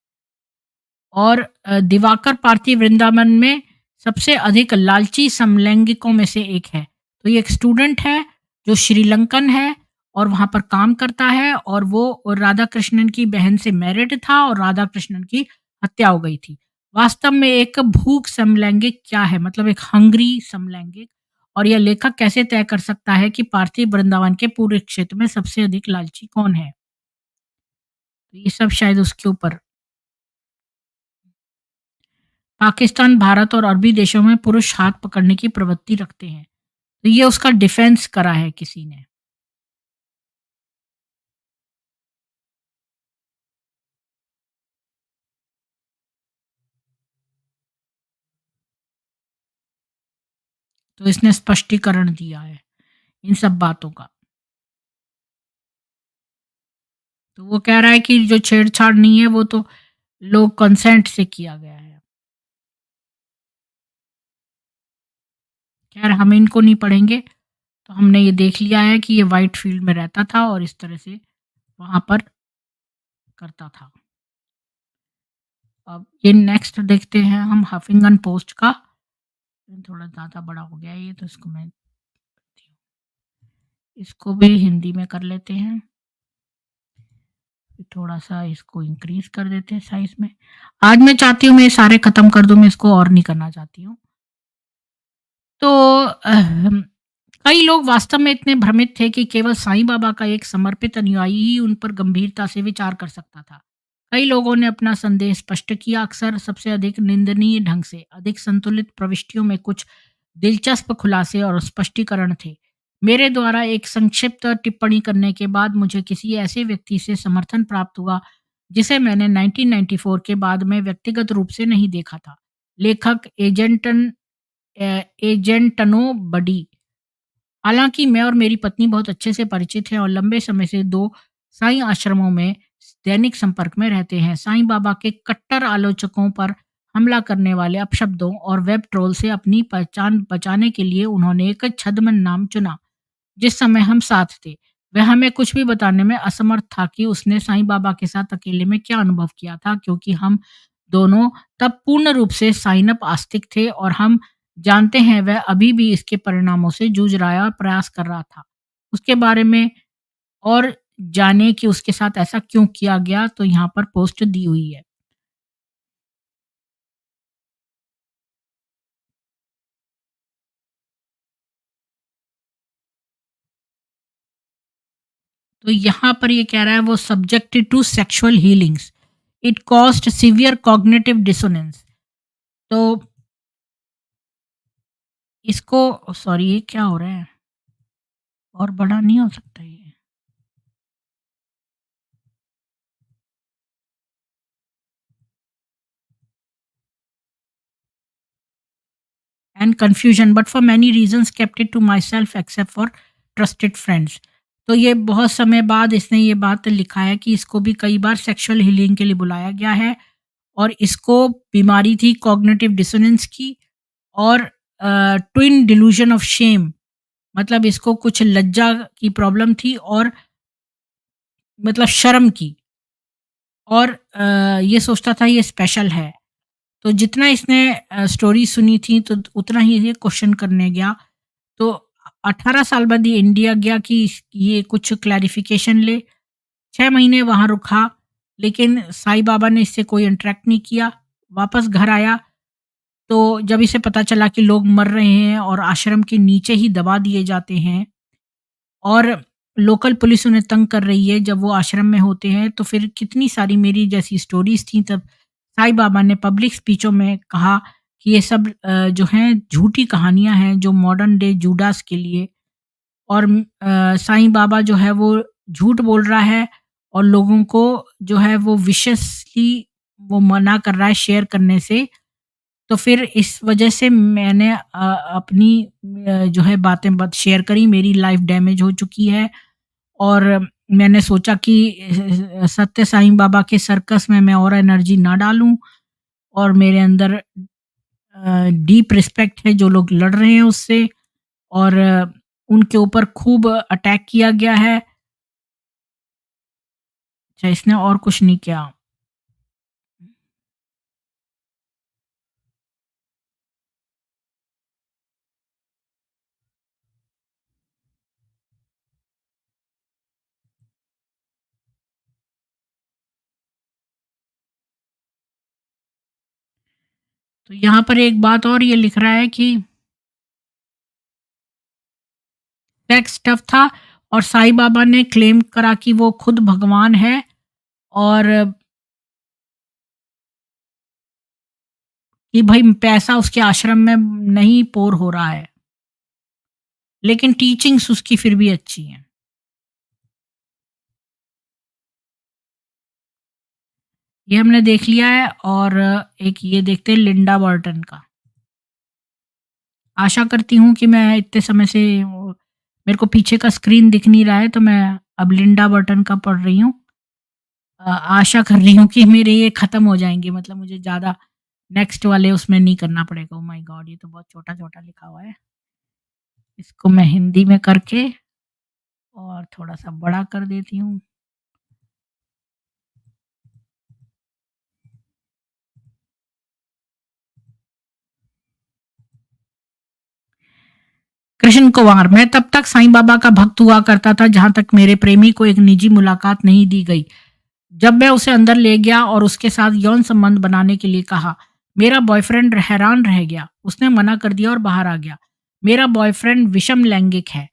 और दिवाकर पार्थिव वृंदावन में सबसे अधिक लालची समलैंगिकों में से एक है। तो ये एक स्टूडेंट है जो श्रीलंकन है और वहाँ पर काम करता है, और वो राधा कृष्णन की बहन से मैरिड था और राधा कृष्णन की हत्या हो गई थी। वास्तव में एक भूख समलैंगिक क्या है, मतलब एक हंग्री समलैंगिक। और यह लेखक कैसे तय कर सकता है कि पार्थिव वृंदावन के पूरे क्षेत्र में सबसे अधिक लालची कौन है? तो ये सब शायद उसके ऊपर। पाकिस्तान, भारत और अरबी देशों में पुरुष हाथ पकड़ने की प्रवृत्ति रखते हैं। तो ये उसका डिफेंस करा है किसी ने। तो इसने स्पष्टीकरण दिया है इन सब बातों का। तो वो कह रहा है कि जो छेड़छाड़ नहीं है वो तो लोग कंसेंट से किया गया है। खैर हम इनको नहीं पढ़ेंगे। तो हमने ये देख लिया है कि ये व्हाइट फील्ड में रहता था और इस तरह से वहाँ पर करता था। अब ये नेक्स्ट देखते हैं हम हफिंगन पोस्ट का। थोड़ा ज़्यादा बड़ा हो गया है ये, तो इसको मैं इसको भी हिंदी में कर लेते हैं। थोड़ा-सा इसको इंक्रीज़ कर देते हैं साइज़ में। आज मैं चाहती हूँ मैं ये सारे ख़त्म कर दूँ, मैं इसको और नहीं करना चाहती हूँ। तो कई लोग वास्तव में इतने भ्रमित थे कि केवल साईं बाबा का एक समर्पित अनुयायी ही उन पर गंभीरता से विचार कर सकता था। कई लोगों ने अपना संदेह स्पष्ट किया, अक्सर सबसे अधिक निंदनीय ढंग से। अधिक संतुलित प्रविष्टियों में कुछ दिलचस्प खुलासे और स्पष्टीकरण थे। मेरे द्वारा एक संक्षिप्त टिप्पणी करने के बाद मुझे किसी ऐसे व्यक्ति से समर्थन प्राप्त हुआ जिसे मैंने 1994 के बाद में व्यक्तिगत रूप से नहीं देखा था। लेखक एजेंटनो बडी। हालाँकि मैं और मेरी पत्नी बहुत अच्छे से परिचित हैं और लंबे समय से 2 साईं आश्रमों में दैनिक संपर्क में रहते हैं। साईं बाबा के कट्टर आलोचकों पर हमला करने वाले अपशब्दों और वेब ट्रोल से अपनी पहचान बचाने के लिए उन्होंने एक छद्म नाम चुना। जिस समय हम साथ थे, वह हमें कुछ भी बताने में असमर्थ था कि उसने साईं बाबा के साथ अकेले में क्या अनुभव किया था, क्योंकि हम दोनों तब पूर्ण रूप से साइन अप आस्तिक थे और हम जानते हैं वह अभी भी इसके परिणामों से जूझ रहा है और प्रयास कर रहा था। उसके बारे में और जाने कि उसके साथ ऐसा क्यों किया गया, तो यहाँ पर पोस्ट दी हुई है। तो यहाँ पर ये कह रहा है वो subjected to sexual healings, it caused severe cognitive dissonance. तो इसको, सॉरी ये क्या हो रहा है? और बड़ा नहीं हो सकता ये? And confusion but for many reasons kept it to myself except for trusted friends. तो ये बहुत समय बाद इसने ये बात लिखा है कि इसको भी कई बार सेक्सुअल हीलिंग के लिए बुलाया गया है, और इसको बीमारी थी कॉग्निटिव डिसोनेंस की, और ट्विन डिल्यूजन ऑफ शेम, मतलब इसको कुछ लज्जा की प्रॉब्लम थी, और मतलब शर्म की, और ये सोचता था ये स्पेशल है। तो जितना इसने स्टोरी सुनी थी तो उतना ही ये क्वेश्चन करने गया। तो 18 साल बाद ये इंडिया गया कि ये कुछ क्लैरिफिकेशन ले। 6 महीने वहाँ रुका, लेकिन साईं बाबा ने इससे कोई इंटरैक्ट नहीं किया। वापस घर आया, तो जब इसे पता चला कि लोग मर रहे हैं और आश्रम के नीचे ही दबा दिए जाते हैं, और लोकल पुलिस उन्हें तंग कर रही है जब वो आश्रम में होते हैं, तो फिर कितनी सारी मेरी जैसी स्टोरीज़ थी। तब साईं बाबा ने पब्लिक स्पीचों में कहा कि ये सब जो हैं झूठी कहानियाँ हैं जो मॉडर्न डे जूडास के लिए, और साईं बाबा जो है वो झूठ बोल रहा है, और लोगों को जो है वो विशेषली वो मना कर रहा है शेयर करने से। तो फिर इस वजह से मैंने अपनी जो है बातें बत शेयर करी, मेरी लाइफ डैमेज हो चुकी है, और मैंने सोचा कि सत्य साईं बाबा के सर्कस में मैं और एनर्जी ना डालूँ, और मेरे अंदर डीप रिस्पेक्ट है जो लोग लड़ रहे हैं उससे, और उनके ऊपर खूब अटैक किया गया है। अच्छा, इसने और कुछ नहीं किया। तो यहाँ पर एक बात और ये लिख रहा है कि सेक्स टफ था, और साईं बाबा ने क्लेम करा कि वो खुद भगवान है, और कि भाई पैसा उसके आश्रम में नहीं पोर हो रहा है, लेकिन टीचिंग्स उसकी फिर भी अच्छी हैं। ये हमने देख लिया है, और एक ये देखते हैं लिंडा बर्टन का। आशा करती हूँ कि मैं इतने समय से मेरे को पीछे का स्क्रीन दिख नहीं रहा है, तो मैं अब लिंडा बर्टन का पढ़ रही हूँ। आशा कर रही हूँ कि मेरे ये खत्म हो जाएँगे, मतलब मुझे ज़्यादा नेक्स्ट वाले उसमें नहीं करना पड़ेगा। Oh my God! ये तो बहुत छोटा-छोटा लिखा हुआ है। इसको मैं हिंदी में करके और थोड़ा-सा बड़ा कर देती हूँ। कृष्ण कुमार, मैं तब तक साईं बाबा का भक्त हुआ करता था जहाँ तक मेरे प्रेमी को एक निजी मुलाकात नहीं दी गई। जब मैं उसे अंदर ले गया और उसके साथ यौन संबंध बनाने के लिए कहा, मेरा बॉयफ्रेंड हैरान रह गया। उसने मना कर दिया और बाहर आ गया। मेरा बॉयफ्रेंड विषम लैंगिक है,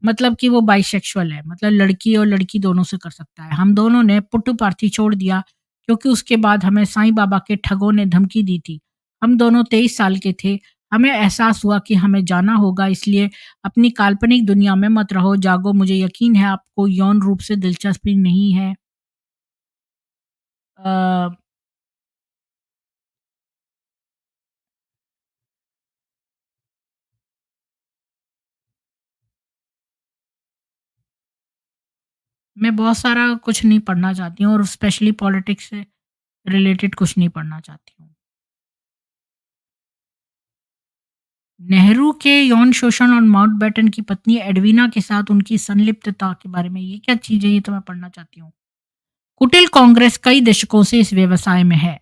मतलब कि वो बाइसेक्सुअल है, मतलब लड़की और लड़की दोनों से कर सकता है। हम दोनों ने पुट्टू-पार्थी छोड़ दिया, क्योंकि उसके बाद हमें साईं बाबा के ठगों ने धमकी दी थी। हम दोनों 23 साल के थे। हमें एहसास हुआ कि हमें जाना होगा, इसलिए अपनी काल्पनिक दुनिया में मत रहो, जागो। मुझे यकीन है आपको यौन रूप से दिलचस्पी नहीं है। अ मैं बहुत सारा कुछ नहीं पढ़ना चाहती हूँ, और स्पेशली पॉलिटिक्स से रिलेटेड कुछ नहीं पढ़ना चाहती हूँ। नेहरू के यौन शोषण और माउंटबेटन की पत्नी एडवीना के साथ उनकी संलिप्तता के बारे में, ये क्या चीज़ है? ये तो मैं पढ़ना चाहती हूँ। कुटिल कांग्रेस कई दशकों से इस व्यवसाय में है।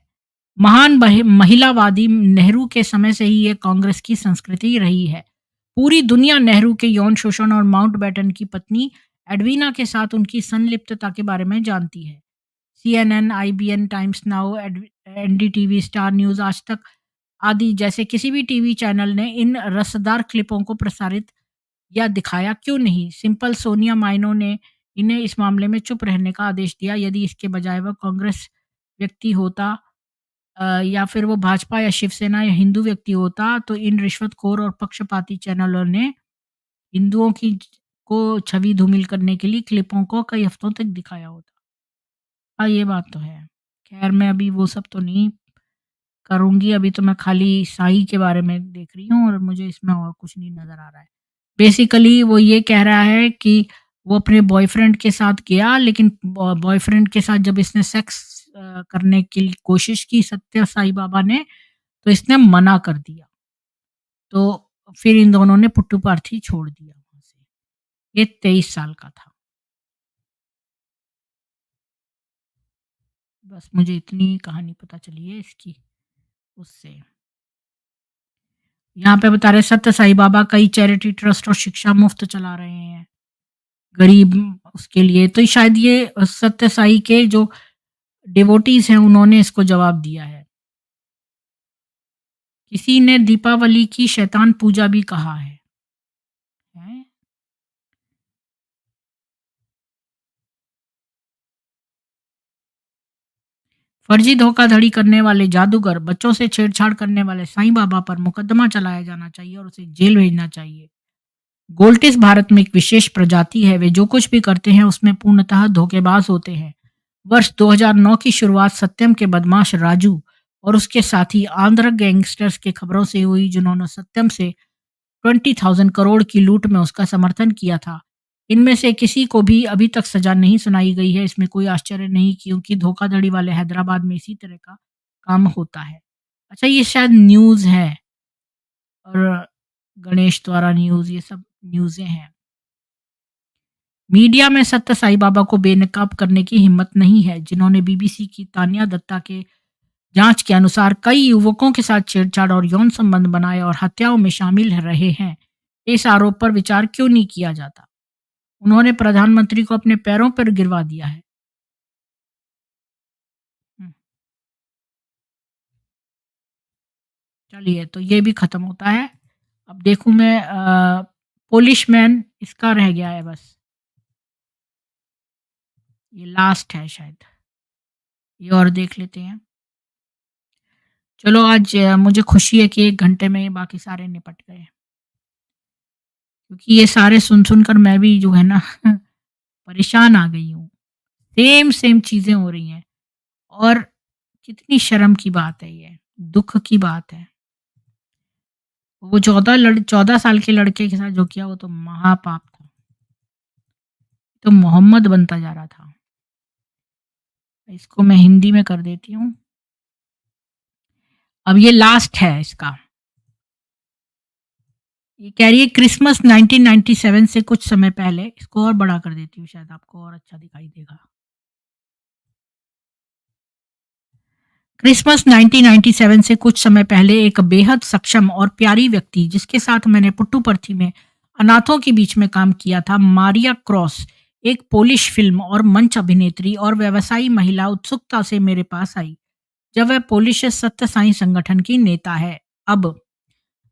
महान महिलावादी नेहरू के समय से ही ये कांग्रेस की संस्कृति रही है। पूरी दुनिया नेहरू के यौन शोषण और माउंटबेटन की पत्नी एडवीना के साथ उनकी संलिप्तता के बारे में जानती है। CNN, IBN, times now, NDTV, star news, आज तक आदि जैसे किसी भी टीवी चैनल ने इन रसदार क्लिपों को प्रसारित या दिखाया क्यों नहीं? सिंपल सोनिया माइनो ने इन्हें इस मामले में चुप रहने का आदेश दिया। यदि इसके बजाय वह कांग्रेस व्यक्ति होता या फिर वो भाजपा या शिवसेना या हिंदू व्यक्ति होता, तो इन रिश्वतखोर और पक्षपाती चैनलों ने हिंदुओं की को छवि धूमिल करने के लिए क्लिपों को कई हफ्तों तक दिखाया होता। हाँ, ये बात तो है। ख़ैर मैं अभी वो सब तो नहीं करूँगी, अभी तो मैं खाली साई के बारे में देख रही हूँ और मुझे इसमें और कुछ नहीं नज़र आ रहा है। बेसिकली वो ये कह रहा है कि वो अपने बॉयफ्रेंड के साथ गया, लेकिन बॉयफ्रेंड के साथ जब इसने सेक्स करने की कोशिश की सत्य साई बाबा ने, तो इसने मना कर दिया। तो फिर इन दोनों ने पुट्टू-पार्थी छोड़ दिया वहाँ से। ये 23 साल का था। बस मुझे इतनी कहानी पता चली है इसकी उससे। यहाँ पे बता रहे सत्य साई बाबा कई चैरिटी ट्रस्ट और शिक्षा मुफ्त चला रहे हैं, गरीब उसके लिए। तो शायद ये सत्य साई के जो डिवोटीज़ हैं उन्होंने इसको जवाब दिया है। किसी ने दीपावली की शैतान पूजा भी कहा है। हैं? फर्जी धोखाधड़ी करने वाले जादूगर, बच्चों से छेड़छाड़ करने वाले साईं बाबा पर मुकदमा चलाया जाना चाहिए और उसे जेल भेजना चाहिए। गोल्टिस भारत में एक विशेष प्रजाति है, वे जो कुछ भी करते हैं उसमें पूर्णतः धोखेबाज होते हैं। वर्ष 2009 की शुरुआत सत्यम के बदमाश राजू और उसके साथी आंध्र गैंगस्टर्स के खबरों से हुई, जिन्होंने सत्यम से 20,000 करोड़ की लूट में उसका समर्थन किया था। इनमें से किसी को भी अभी तक सजा नहीं सुनाई गई है। इसमें कोई आश्चर्य नहीं, क्योंकि धोखाधड़ी वाले हैदराबाद में इसी तरह का काम होता है। अच्छा, ये शायद न्यूज़ है और गणेश द्वारा न्यूज़, ये सब न्यूज़ें हैं। मीडिया में सत्य साई बाबा को बेनकाब करने की हिम्मत नहीं है, जिन्होंने बीबीसी की तानिया दत्ता के जांच के अनुसार कई युवकों के साथ छेड़छाड़ और यौन संबंध बनाए और हत्याओं में शामिल रहे हैं। इस आरोप पर विचार क्यों नहीं किया जाता? उन्होंने प्रधानमंत्री को अपने पैरों पर गिरवा दिया है। हम्म, चलिए, तो ये भी खत्म होता है। अब देखूं मैं पोलिश मैन इसका रह गया है बस, ये लास्ट है शायद, ये और देख लेते हैं। चलो आज मुझे खुशी है कि 1 घंटे में ये बाकी सारे निपट गए, क्योंकि ये सारे सुन कर मैं भी जो है ना परेशान आ गई हूँ। सेम सेम चीजें हो रही हैं और कितनी शर्म की बात है ये, दुःख की बात है। वो 14 साल के लड़के के साथ जो किया वो तो महापाप था। तो मोहम्मद बनता जा रहा था। इसको मैं हिंदी में कर देती हूँ। अब ये लास्ट है इसका। ये कह रही है क्रिसमस 1997 से कुछ समय पहले, इसको और बड़ा कर देती हूँ शायद आपको और अच्छा दिखाई देगा। क्रिसमस 1997 से कुछ समय पहले एक बेहद सक्षम और प्यारी व्यक्ति, जिसके साथ मैंने पुट्टुपर्थी में अनाथों के बीच में काम किया था, मारिया क्रॉस, एक पोलिश फिल्म और मंच अभिनेत्री और व्यवसायी महिला, उत्सुकता से मेरे पास आई। जब वह पोलिश सत्य साई संगठन की नेता है। अब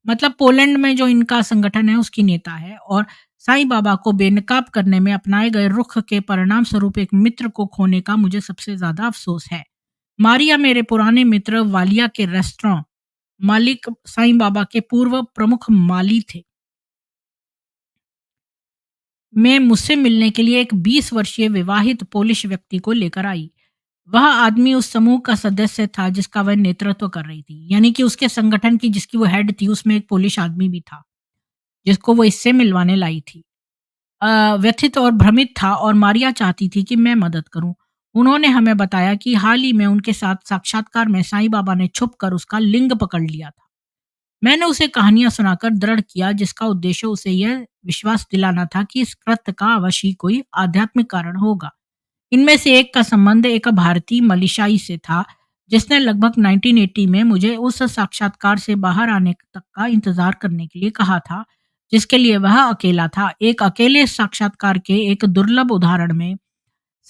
मतलब पोलैंड में जो इनका संगठन है उसकी नेता है, और साईं बाबा को बेनकाब करने में अपनाए गए रुख के परिणाम स्वरूप एक मित्र को खोने का मुझे सबसे ज्यादा अफसोस है। मारिया मेरे पुराने मित्र वालिया के रेस्टोरेंट मालिक साईं बाबा के पूर्व प्रमुख माली थे। मैं मुझसे मिलने के लिए एक 20 वर्षीय विवाहित पोलिश व्यक्ति को लेकर आई। वह आदमी उस समूह का सदस्य था जिसका वह नेतृत्व कर रही थी, यानी कि उसके संगठन की जिसकी वो हेड थी, उसमें एक पोलिश आदमी भी था जिसको वो इससे मिलवाने लाई थी। व्यथित और भ्रमित था और मारिया चाहती थी कि मैं मदद करूं। उन्होंने हमें बताया कि हाल ही में उनके साथ साक्षात्कार में साईं बाबा ने छुप कर उसका लिंग पकड़ लिया था। मैंने उसे कहानियां सुनाकर दृढ़ किया, जिसका उद्देश्य उसे यह विश्वास दिलाना था कि इस कृत्य का अवश्य ही कोई आध्यात्मिक कारण होगा। इनमें से एक का संबंध एक भारतीय मलिशाई से था, जिसने लगभग 1980 में मुझे उस साक्षात्कार से बाहर आने तक का इंतजार करने के लिए कहा था, जिसके लिए वह अकेला था। एक अकेले साक्षात्कार के एक दुर्लभ उदाहरण में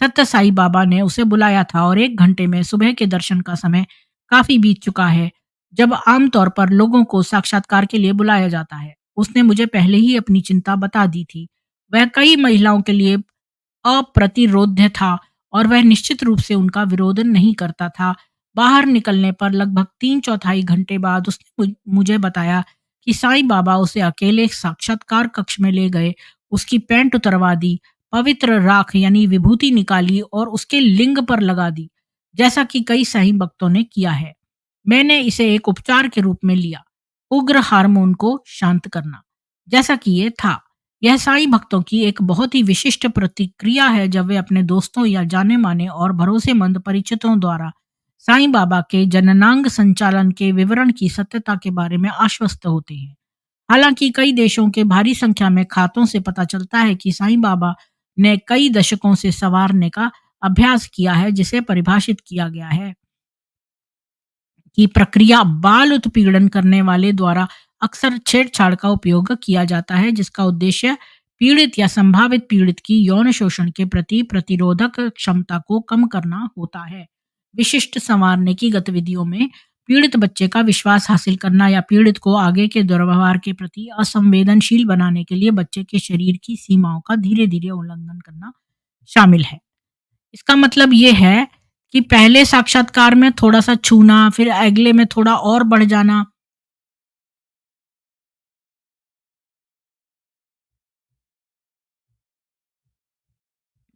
सत्य साई बाबा ने उसे बुलाया था, और 1 घंटे में सुबह के दर्शन का समय काफी बीत चुका है, जब आमतौर पर लोगों को साक्षात्कार के लिए बुलाया जाता है। उसने मुझे पहले ही अपनी चिंता बता दी थी। वह कई महिलाओं के लिए अप्रतिरोध्य था और वह निश्चित रूप से उनका विरोध नहीं करता था। बाहर निकलने पर लगभग 3/4 घंटे बाद उसने मुझे बताया कि साईं बाबा उसे अकेले एक साक्षात्कार कक्ष में ले गए, उसकी पैंट उतरवा दी, पवित्र राख यानी विभूति निकाली और उसके लिंग पर लगा दी, जैसा कि कई साईं भक्तों ने किया है। मैंने इसे एक उपचार के रूप में लिया, उग्र हार्मोन को शांत करना, जैसा कि ये था। यह साईं भक्तों की एक बहुत ही विशिष्ट प्रतिक्रिया है जब वे अपने दोस्तों या जाने-माने और भरोसेमंद परिचितों द्वारा साईं बाबा के जननांग संचालन के विवरण की सत्यता के बारे में आश्वस्त होते हैं। हालांकि कई देशों के भारी संख्या में खातों से पता चलता है कि साईं बाबा ने कई दशकों से संवारने का अभ्यास किया है, जिसे परिभाषित किया गया है कि प्रक्रिया बाल उत्पीड़न करने वाले द्वारा अक्सर छेड़छाड़ का उपयोग किया जाता है, जिसका उद्देश्य पीड़ित या संभावित पीड़ित की यौन शोषण के प्रति प्रतिरोधक क्षमता को कम करना होता है। विशिष्ट संवारने की गतिविधियों में पीड़ित बच्चे का विश्वास हासिल करना या पीड़ित को आगे के दुर्व्यवहार के प्रति असंवेदनशील बनाने के लिए बच्चे के शरीर की सीमाओं का धीरे धीरे उल्लंघन करना शामिल है। इसका मतलब ये है कि पहले साक्षात्कार में थोड़ा-सा छूना, फिर अगले में थोड़ा और बढ़ जाना।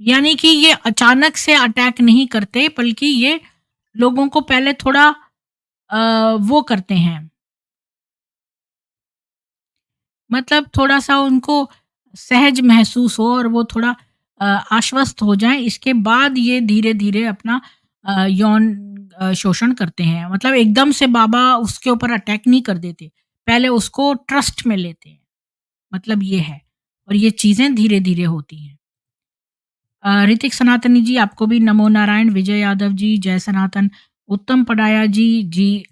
यानी कि ये अचानक से अटैक नहीं करते, बल्कि ये लोगों को पहले थोड़ा वो करते हैं, मतलब थोड़ा-सा उनको सहज महसूस हो और वो थोड़ा आश्वस्त हो जाएँ, इसके बाद ये धीरे-धीरे अपना यौन शोषण करते हैं। मतलब एकदम से बाबा उसके ऊपर अटैक नहीं कर देते, पहले उसको ट्रस्ट में लेते हैं, मतलब ये है। और ये चीज़ें धीरे-धीरे होती हैं। ऋतिक सनातनी जी, आपको भी नमो नारायण। विजय यादव जी, जय सनातन। उत्तम पडाया जी, जी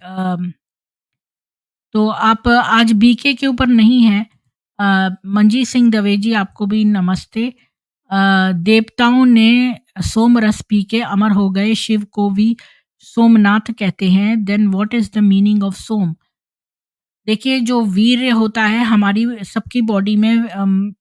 तो आप आज बीके के ऊपर नहीं हैं। मंजीत सिंह दवे जी, आपको भी नमस्ते। देवताओं ने सोम रस पी के अमर हो गए, शिव को भी सोमनाथ कहते हैं। Then what is the meaning of Som? देखिए, जो वीर्य होता है हमारी सबकी बॉडी में,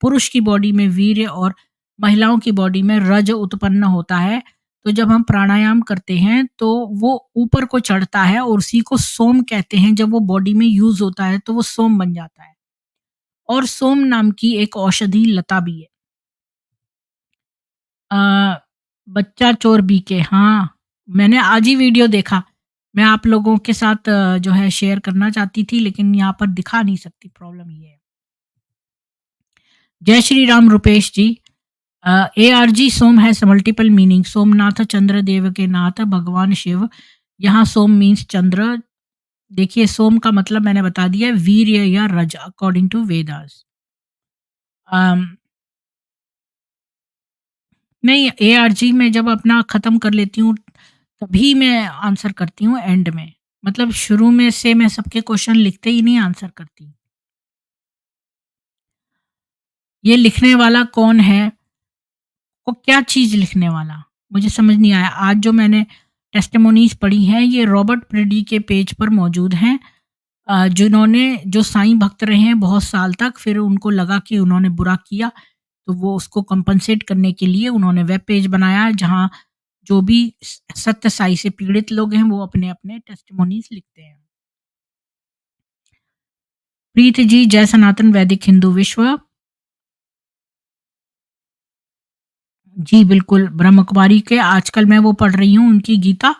पुरुष की बॉडी में वीर्य और महिलाओं की बॉडी में रज उत्पन्न होता है। तो जब हम प्राणायाम करते हैं तो वो ऊपर को चढ़ता है और उसी को सोम कहते हैं। जब वो बॉडी में यूज़ होता है तो वो सोम बन जाता है। और सोम नाम की एक औषधि लता भी है। अ, बच्चा चोर बीके, हाँ, मैंने आज ही वीडियो देखा। मैं आप लोगों के साथ जो है शेयर करना चाहती थी, लेकिन यहाँ पर दिखा नहीं सकती, प्रॉब्लम ये है। जय Shri Ram Rupesh ji. ARG Som has multiple meaning. Somnath चंद्र देव के नाथ भगवान शिव। यहाँ सोम मीन्स चंद्र। देखिए, सोम का मतलब मैंने बता दिया, वीर्य या रज अकॉर्डिंग टू वेदास। अम, नहीं, एआरजी में जब अपना खत्म कर लेती हूँ तभी मैं आंसर करती हूँ एंड में। मतलब शुरू में से मैं सबके क्वेश्चन लिखते ही नहीं आंसर करती। ये लिखने वाला कौन है? वो क्या चीज़ लिखने वाला? मुझे समझ नहीं आया। आज जो मैंने टेस्टिमोनीज़ पढ़ी हैं, ये रॉबर्ट प्रेडी के पेज पर मौजूद हैं। जिन्होंने जो साईं भक्त रहे हैं बहुत साल तक, फिर उनको लगा कि उन्होंने बुरा किया, तो वो उसको कंपनसेट करने के लिए उन्होंने वेब पेज बनाया है, जहाँ जो भी सत्य साई से पीड़ित लोग हैं, वो अपने-अपने टेस्टिमोनीज़ लिखते हैं। प्रीत जी, जय सनातन वैदिक हिंदू विश्व। जी, बिल्कुल, ब्रह्मकुमारी के आजकल मैं वो पढ़ रही हूँ उनकी गीता,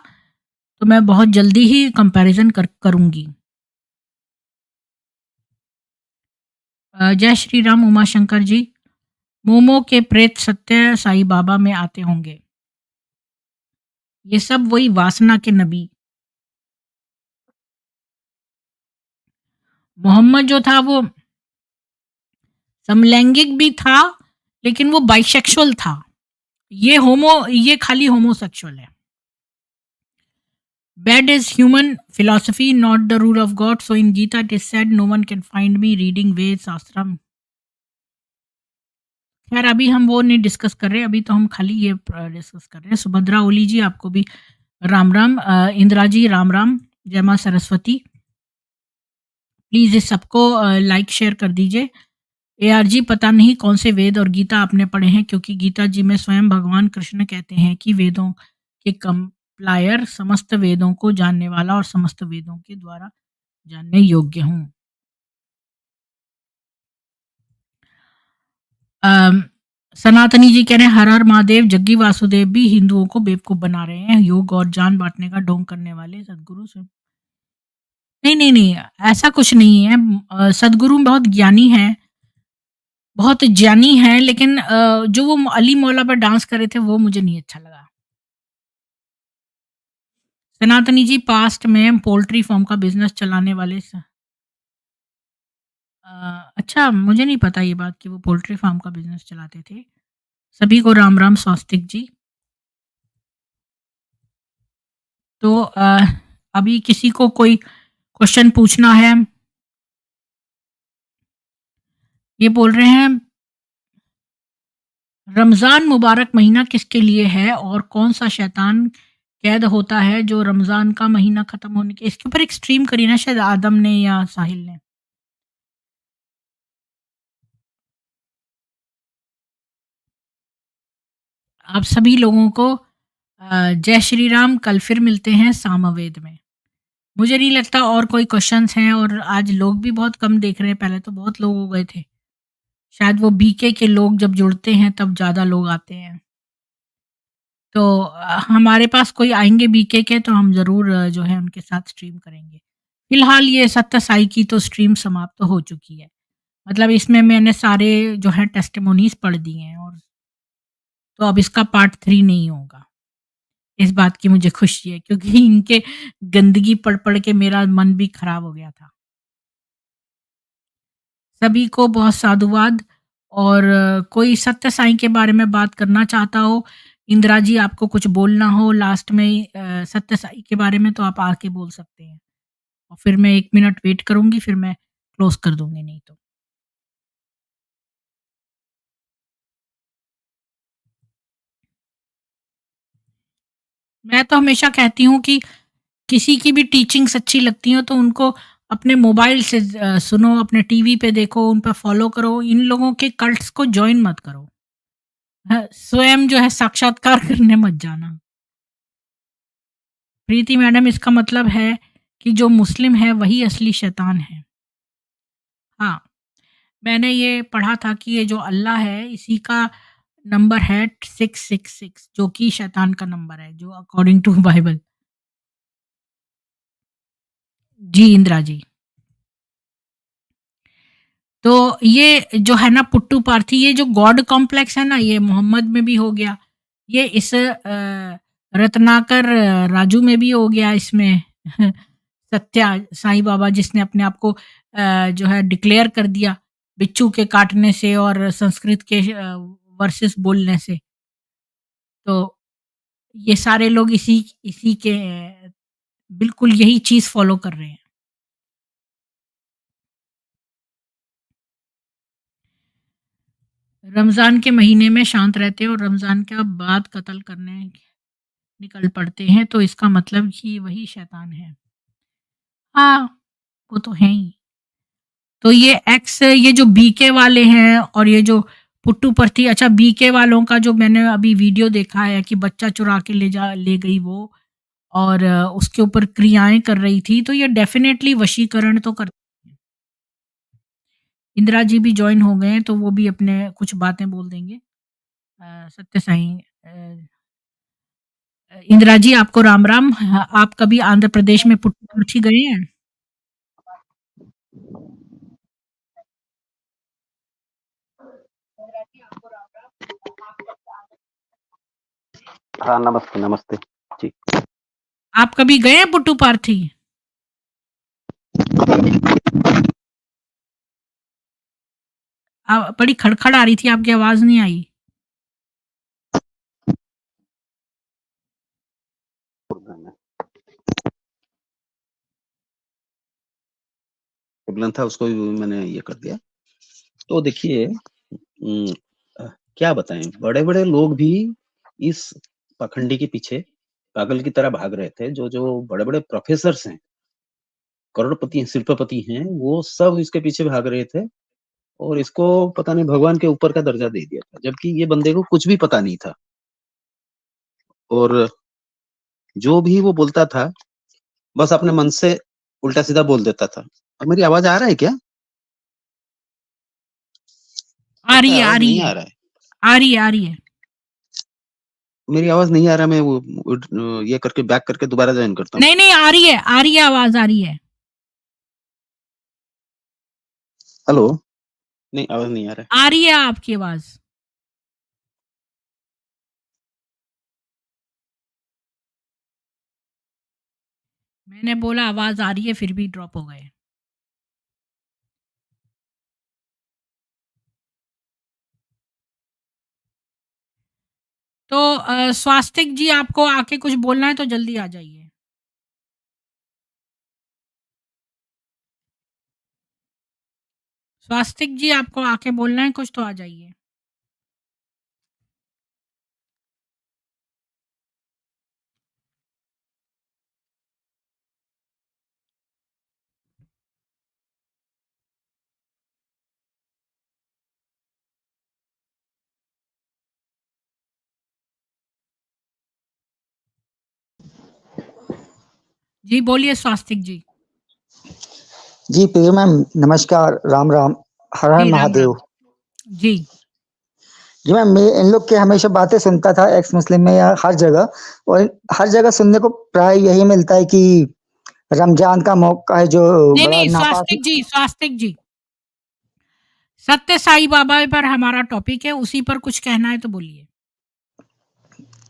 तो मैं बहुत जल्दी ही कंपैरिज़न करूँगी। जय श्री राम उमा शंकर जी। मोमो के प्रेत सत्य साईं बाबा में आते होंगे। ये सब वही वासना के नबी। मोहम्मद जो था वो समलैंगिक भी था, लेकिन वो बाइसेक्सुअल था। ये खाली होमोसेक्सुअल है। Bad is human philosophy, not the rule of God. So in Gita it is said, no one can find me reading Veds, Shastram. खैर, अभी हम वो नहीं डिस्कस कर रहे, अभी तो हम खाली ये डिस्कस कर रहे हैं। सुभद्रा ओली जी, आपको भी राम राम। इंदिरा जी, राम राम। जय माँ सरस्वती। प्लीज़ इस सबको लाइक शेयर कर दीजिए। एआरजी पता नहीं कौन से वेद और गीता आपने पढ़े हैं, क्योंकि गीता जी में स्वयं भगवान कृष्ण कहते हैं कि वेदों के कंप्लायर, समस्त वेदों को जानने वाला और समस्त वेदों के द्वारा जानने योग्य हूँ। अम, सनातनी जी कह रहे हैं हर हर महादेव। जग्गी वासुदेव भी हिंदुओं को बेवकूफ बना रहे हैं, योग और जान बांटने का ढोंग करने वाले सदगुरु से। नहीं नहीं नहीं, ऐसा कुछ नहीं है। सदगुरु बहुत ज्ञानी हैं, बहुत ज्ञानी हैं, लेकिन जो वो अली मौला पर डांस कर रहे थे वो मुझे नहीं अच्छा लगा। सनातनी जी पास्ट में पोल्ट्री फार्म का बिजनेस चलाने वाले अच्छा, मुझे नहीं पता ये बात कि वो पोल्ट्री फार्म का बिजनेस चलाते थे। सभी को राम राम स्वास्तिक जी। तो अभी किसी को कोई क्वेश्चन पूछना है? ये बोल रहे हैं रमज़ान मुबारक महीना किसके लिए है और कौन-सा शैतान कैद होता है जो रमज़ान का महीना ख़त्म होने के इसके ऊपर एक स्ट्रीम करी ना शायद आदम ने या साहिल ने। आप सभी लोगों को जय श्री राम। कल फिर मिलते हैं सामवेद में। मुझे नहीं लगता और कोई क्वेश्चन्स हैं, और आज लोग भी बहुत कम देख रहे हैं, पहले तो बहुत लोग हो गए थे। शायद वो बीके के लोग जब जुड़ते हैं तब ज़्यादा लोग आते हैं। तो हमारे पास कोई आएँगे बीके के तो हम ज़रूर जो है उनके साथ स्ट्रीम करेंगे। फिलहाल ये सत्य साई की तो स्ट्रीम समाप्त तो हो चुकी है। मतलब इसमें मैंने सारे जो है टेस्टिमोनीज़ पढ़ दिए हैं, और तो अब इसका पार्ट 3 नहीं होगा। इस बात की मुझे खुशी है, क्योंकि इनके गंदगी पढ़-पढ़ के मेरा मन भी खराब हो गया था। सभी को बहुत साधुवाद। और कोई सत्य साईं के बारे में बात करना चाहता हो, इंदिरा जी आपको कुछ बोलना हो लास्ट में सत्य साईं के बारे में, तो आप आके बोल सकते हैं। और फिर मैं 1 मिनट वेट करूँगी, फिर मैं क्लोज़ कर दूँगी नहीं तो। मैं तो हमेशा कहती हूँ कि किसी की भी टीचिंग्स अच्छी लगती हो तो उनको अपने मोबाइल से सुनो, अपने टीवी पे देखो, उन पे फॉलो करो, इन लोगों के कल्ट्स को जॉइन मत करो। स्वयं जो है साक्षात्कार करने मत जाना। प्रीति मैडम, इसका मतलब है कि जो मुस्लिम है वही असली शैतान है। हाँ, मैंने ये पढ़ा था कि ये जो अल्लाह है इसी का नंबर है 666, जो कि शैतान का नंबर है, जो अकॉर्डिंग टू बाइबल। जी, इंदिरा जी। तो ये जो है ना पुट्टू पार्थी, ये जो गॉड कॉम्प्लेक्स है ना, ये मोहम्मद में भी हो गया। ये इस रत्नाकर राजू में भी हो गया इसमें। सत्या साईं बाबा जिसने अपने आप को जो है डिक्लेयर कर दिया बिच्छू के काटने से और संस्कृत के वर्सेस बोलने से। तो ये सारे लोग इसी इसी के बिल्कुल यही चीज़ फ़ॉलो कर रहे हैं। रमज़ान के महीने में शांत रहते हैं और रमज़ान के बाद कत्ल करने निकल पड़ते हैं, तो इसका मतलब कि वही शैतान है। हाँ, वो तो हैं ही। तो ये जो बीके वाले हैं और ये जो पुट्टू पर्थी, अच्छा बीके वालों का जो मैंने अभी वीडियो देखा है कि बच्चा चुरा के ले गई वो, और उसके ऊपर क्रियाएँ कर रही थी, तो ये डेफ़िनेटली वशीकरण तो कर। इंदिरा जी भी जॉइन हो गए हैं, तो वो भी अपने कुछ बातें बोल देंगे। सत्य साईं इंदिरा जी आपको राम-राम। आप कभी आंध्र प्रदेश में पुट्टपर्थी गए हैं? हाँ, नमस्ते, नमस्ते। जी। आप कभी गए हैं पुट्टुपार्थी? बड़ी खड़-खड़ आ रही थी, आपकी आवाज़ नहीं आई। प्रॉब्लम था उसको भी मैंने ये कर दिया। तो देखिए अ, क्या बताएँ बड़े-बड़े लोग भी इस पाखंडी के पीछे पागल की तरह भाग रहे थे। जो बड़े-बड़े प्रोफ़ेसर्स हैं, करोड़पति हैं, शिल्पपति हैं, वो सब इसके पीछे भाग रहे थे और इसको पता नहीं भगवान के ऊपर का दर्जा दे दिया था, जबकि ये बंदे को कुछ भी पता नहीं था। और जो भी वो बोलता था, बस अपने मन से उल्टा-सीधा बोल देता था। अब मेरी आवाज़ आ रहा है क्या? आ लगता रही है है, आ आवाज़ रही नहीं है, आ रहा है। आ रही है, आ रही है। मेरी आवाज़ नहीं आ रहा, मैं वो ये करके बैक करके दोबारा जॉइन करता हूँ। नहीं, नहीं, आ रही है, आवाज़ आ रही है। हेलो? नहीं, आवाज़ नहीं आ रहा है। आ रही है आपकी आवाज़। मैंने बोला आवाज़ आ रही है, फिर भी ड्रॉप हो गए। तो स्वास्तिक जी आपको आके कुछ बोलना है तो जल्दी आ जाइए। स्वास्तिक जी आपको आके बोलना है कुछ तो आ जाइए। जी, बोलिए स्वास्तिक जी। जी, प्रिय मैम नमस्कार, राम, राम, हर हर जी, राम, महादेव। राम। जी। जी मैम, मैं इन लोग की हमेशा बातें सुनता था एक्स मुस्लिम में या हर जगह, और हर जगह सुनने को प्राय यही मिलता है कि रमज़ान का मौका है जो नहीं, बड़ा नहीं, नापाक। स्वास्तिक जी। सत्य साईं बाबा पर हमारा टॉपिक है, उसी पर कुछ कहना है तो बोलिए।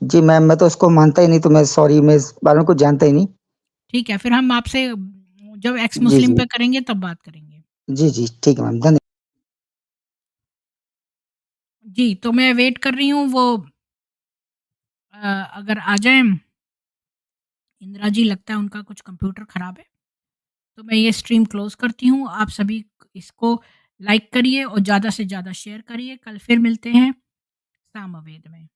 जी मैम, मैं तो उसको मानता ही नहीं, तो मैं सॉरी, मैं इस बारे में कुछ जानता ही नहीं। ठीक है, फिर हम आपसे जब एक्स जी, मुस्लिम जी। पे करेंगे तब बात करेंगे। जी, जी, ठीक है मैम, जी, तो मैं वेट कर रही हूँ वो अगर आ जाएँ इंदिरा जी, लगता है उनका कुछ कंप्यूटर खराब है। तो मैं ये स्ट्रीम क्लोज़ करती हूँ। आप सभी इसको लाइक करिए और ज़्यादा से ज़्यादा शेयर करिए। कल फिर मिलते हैं सामवेद में।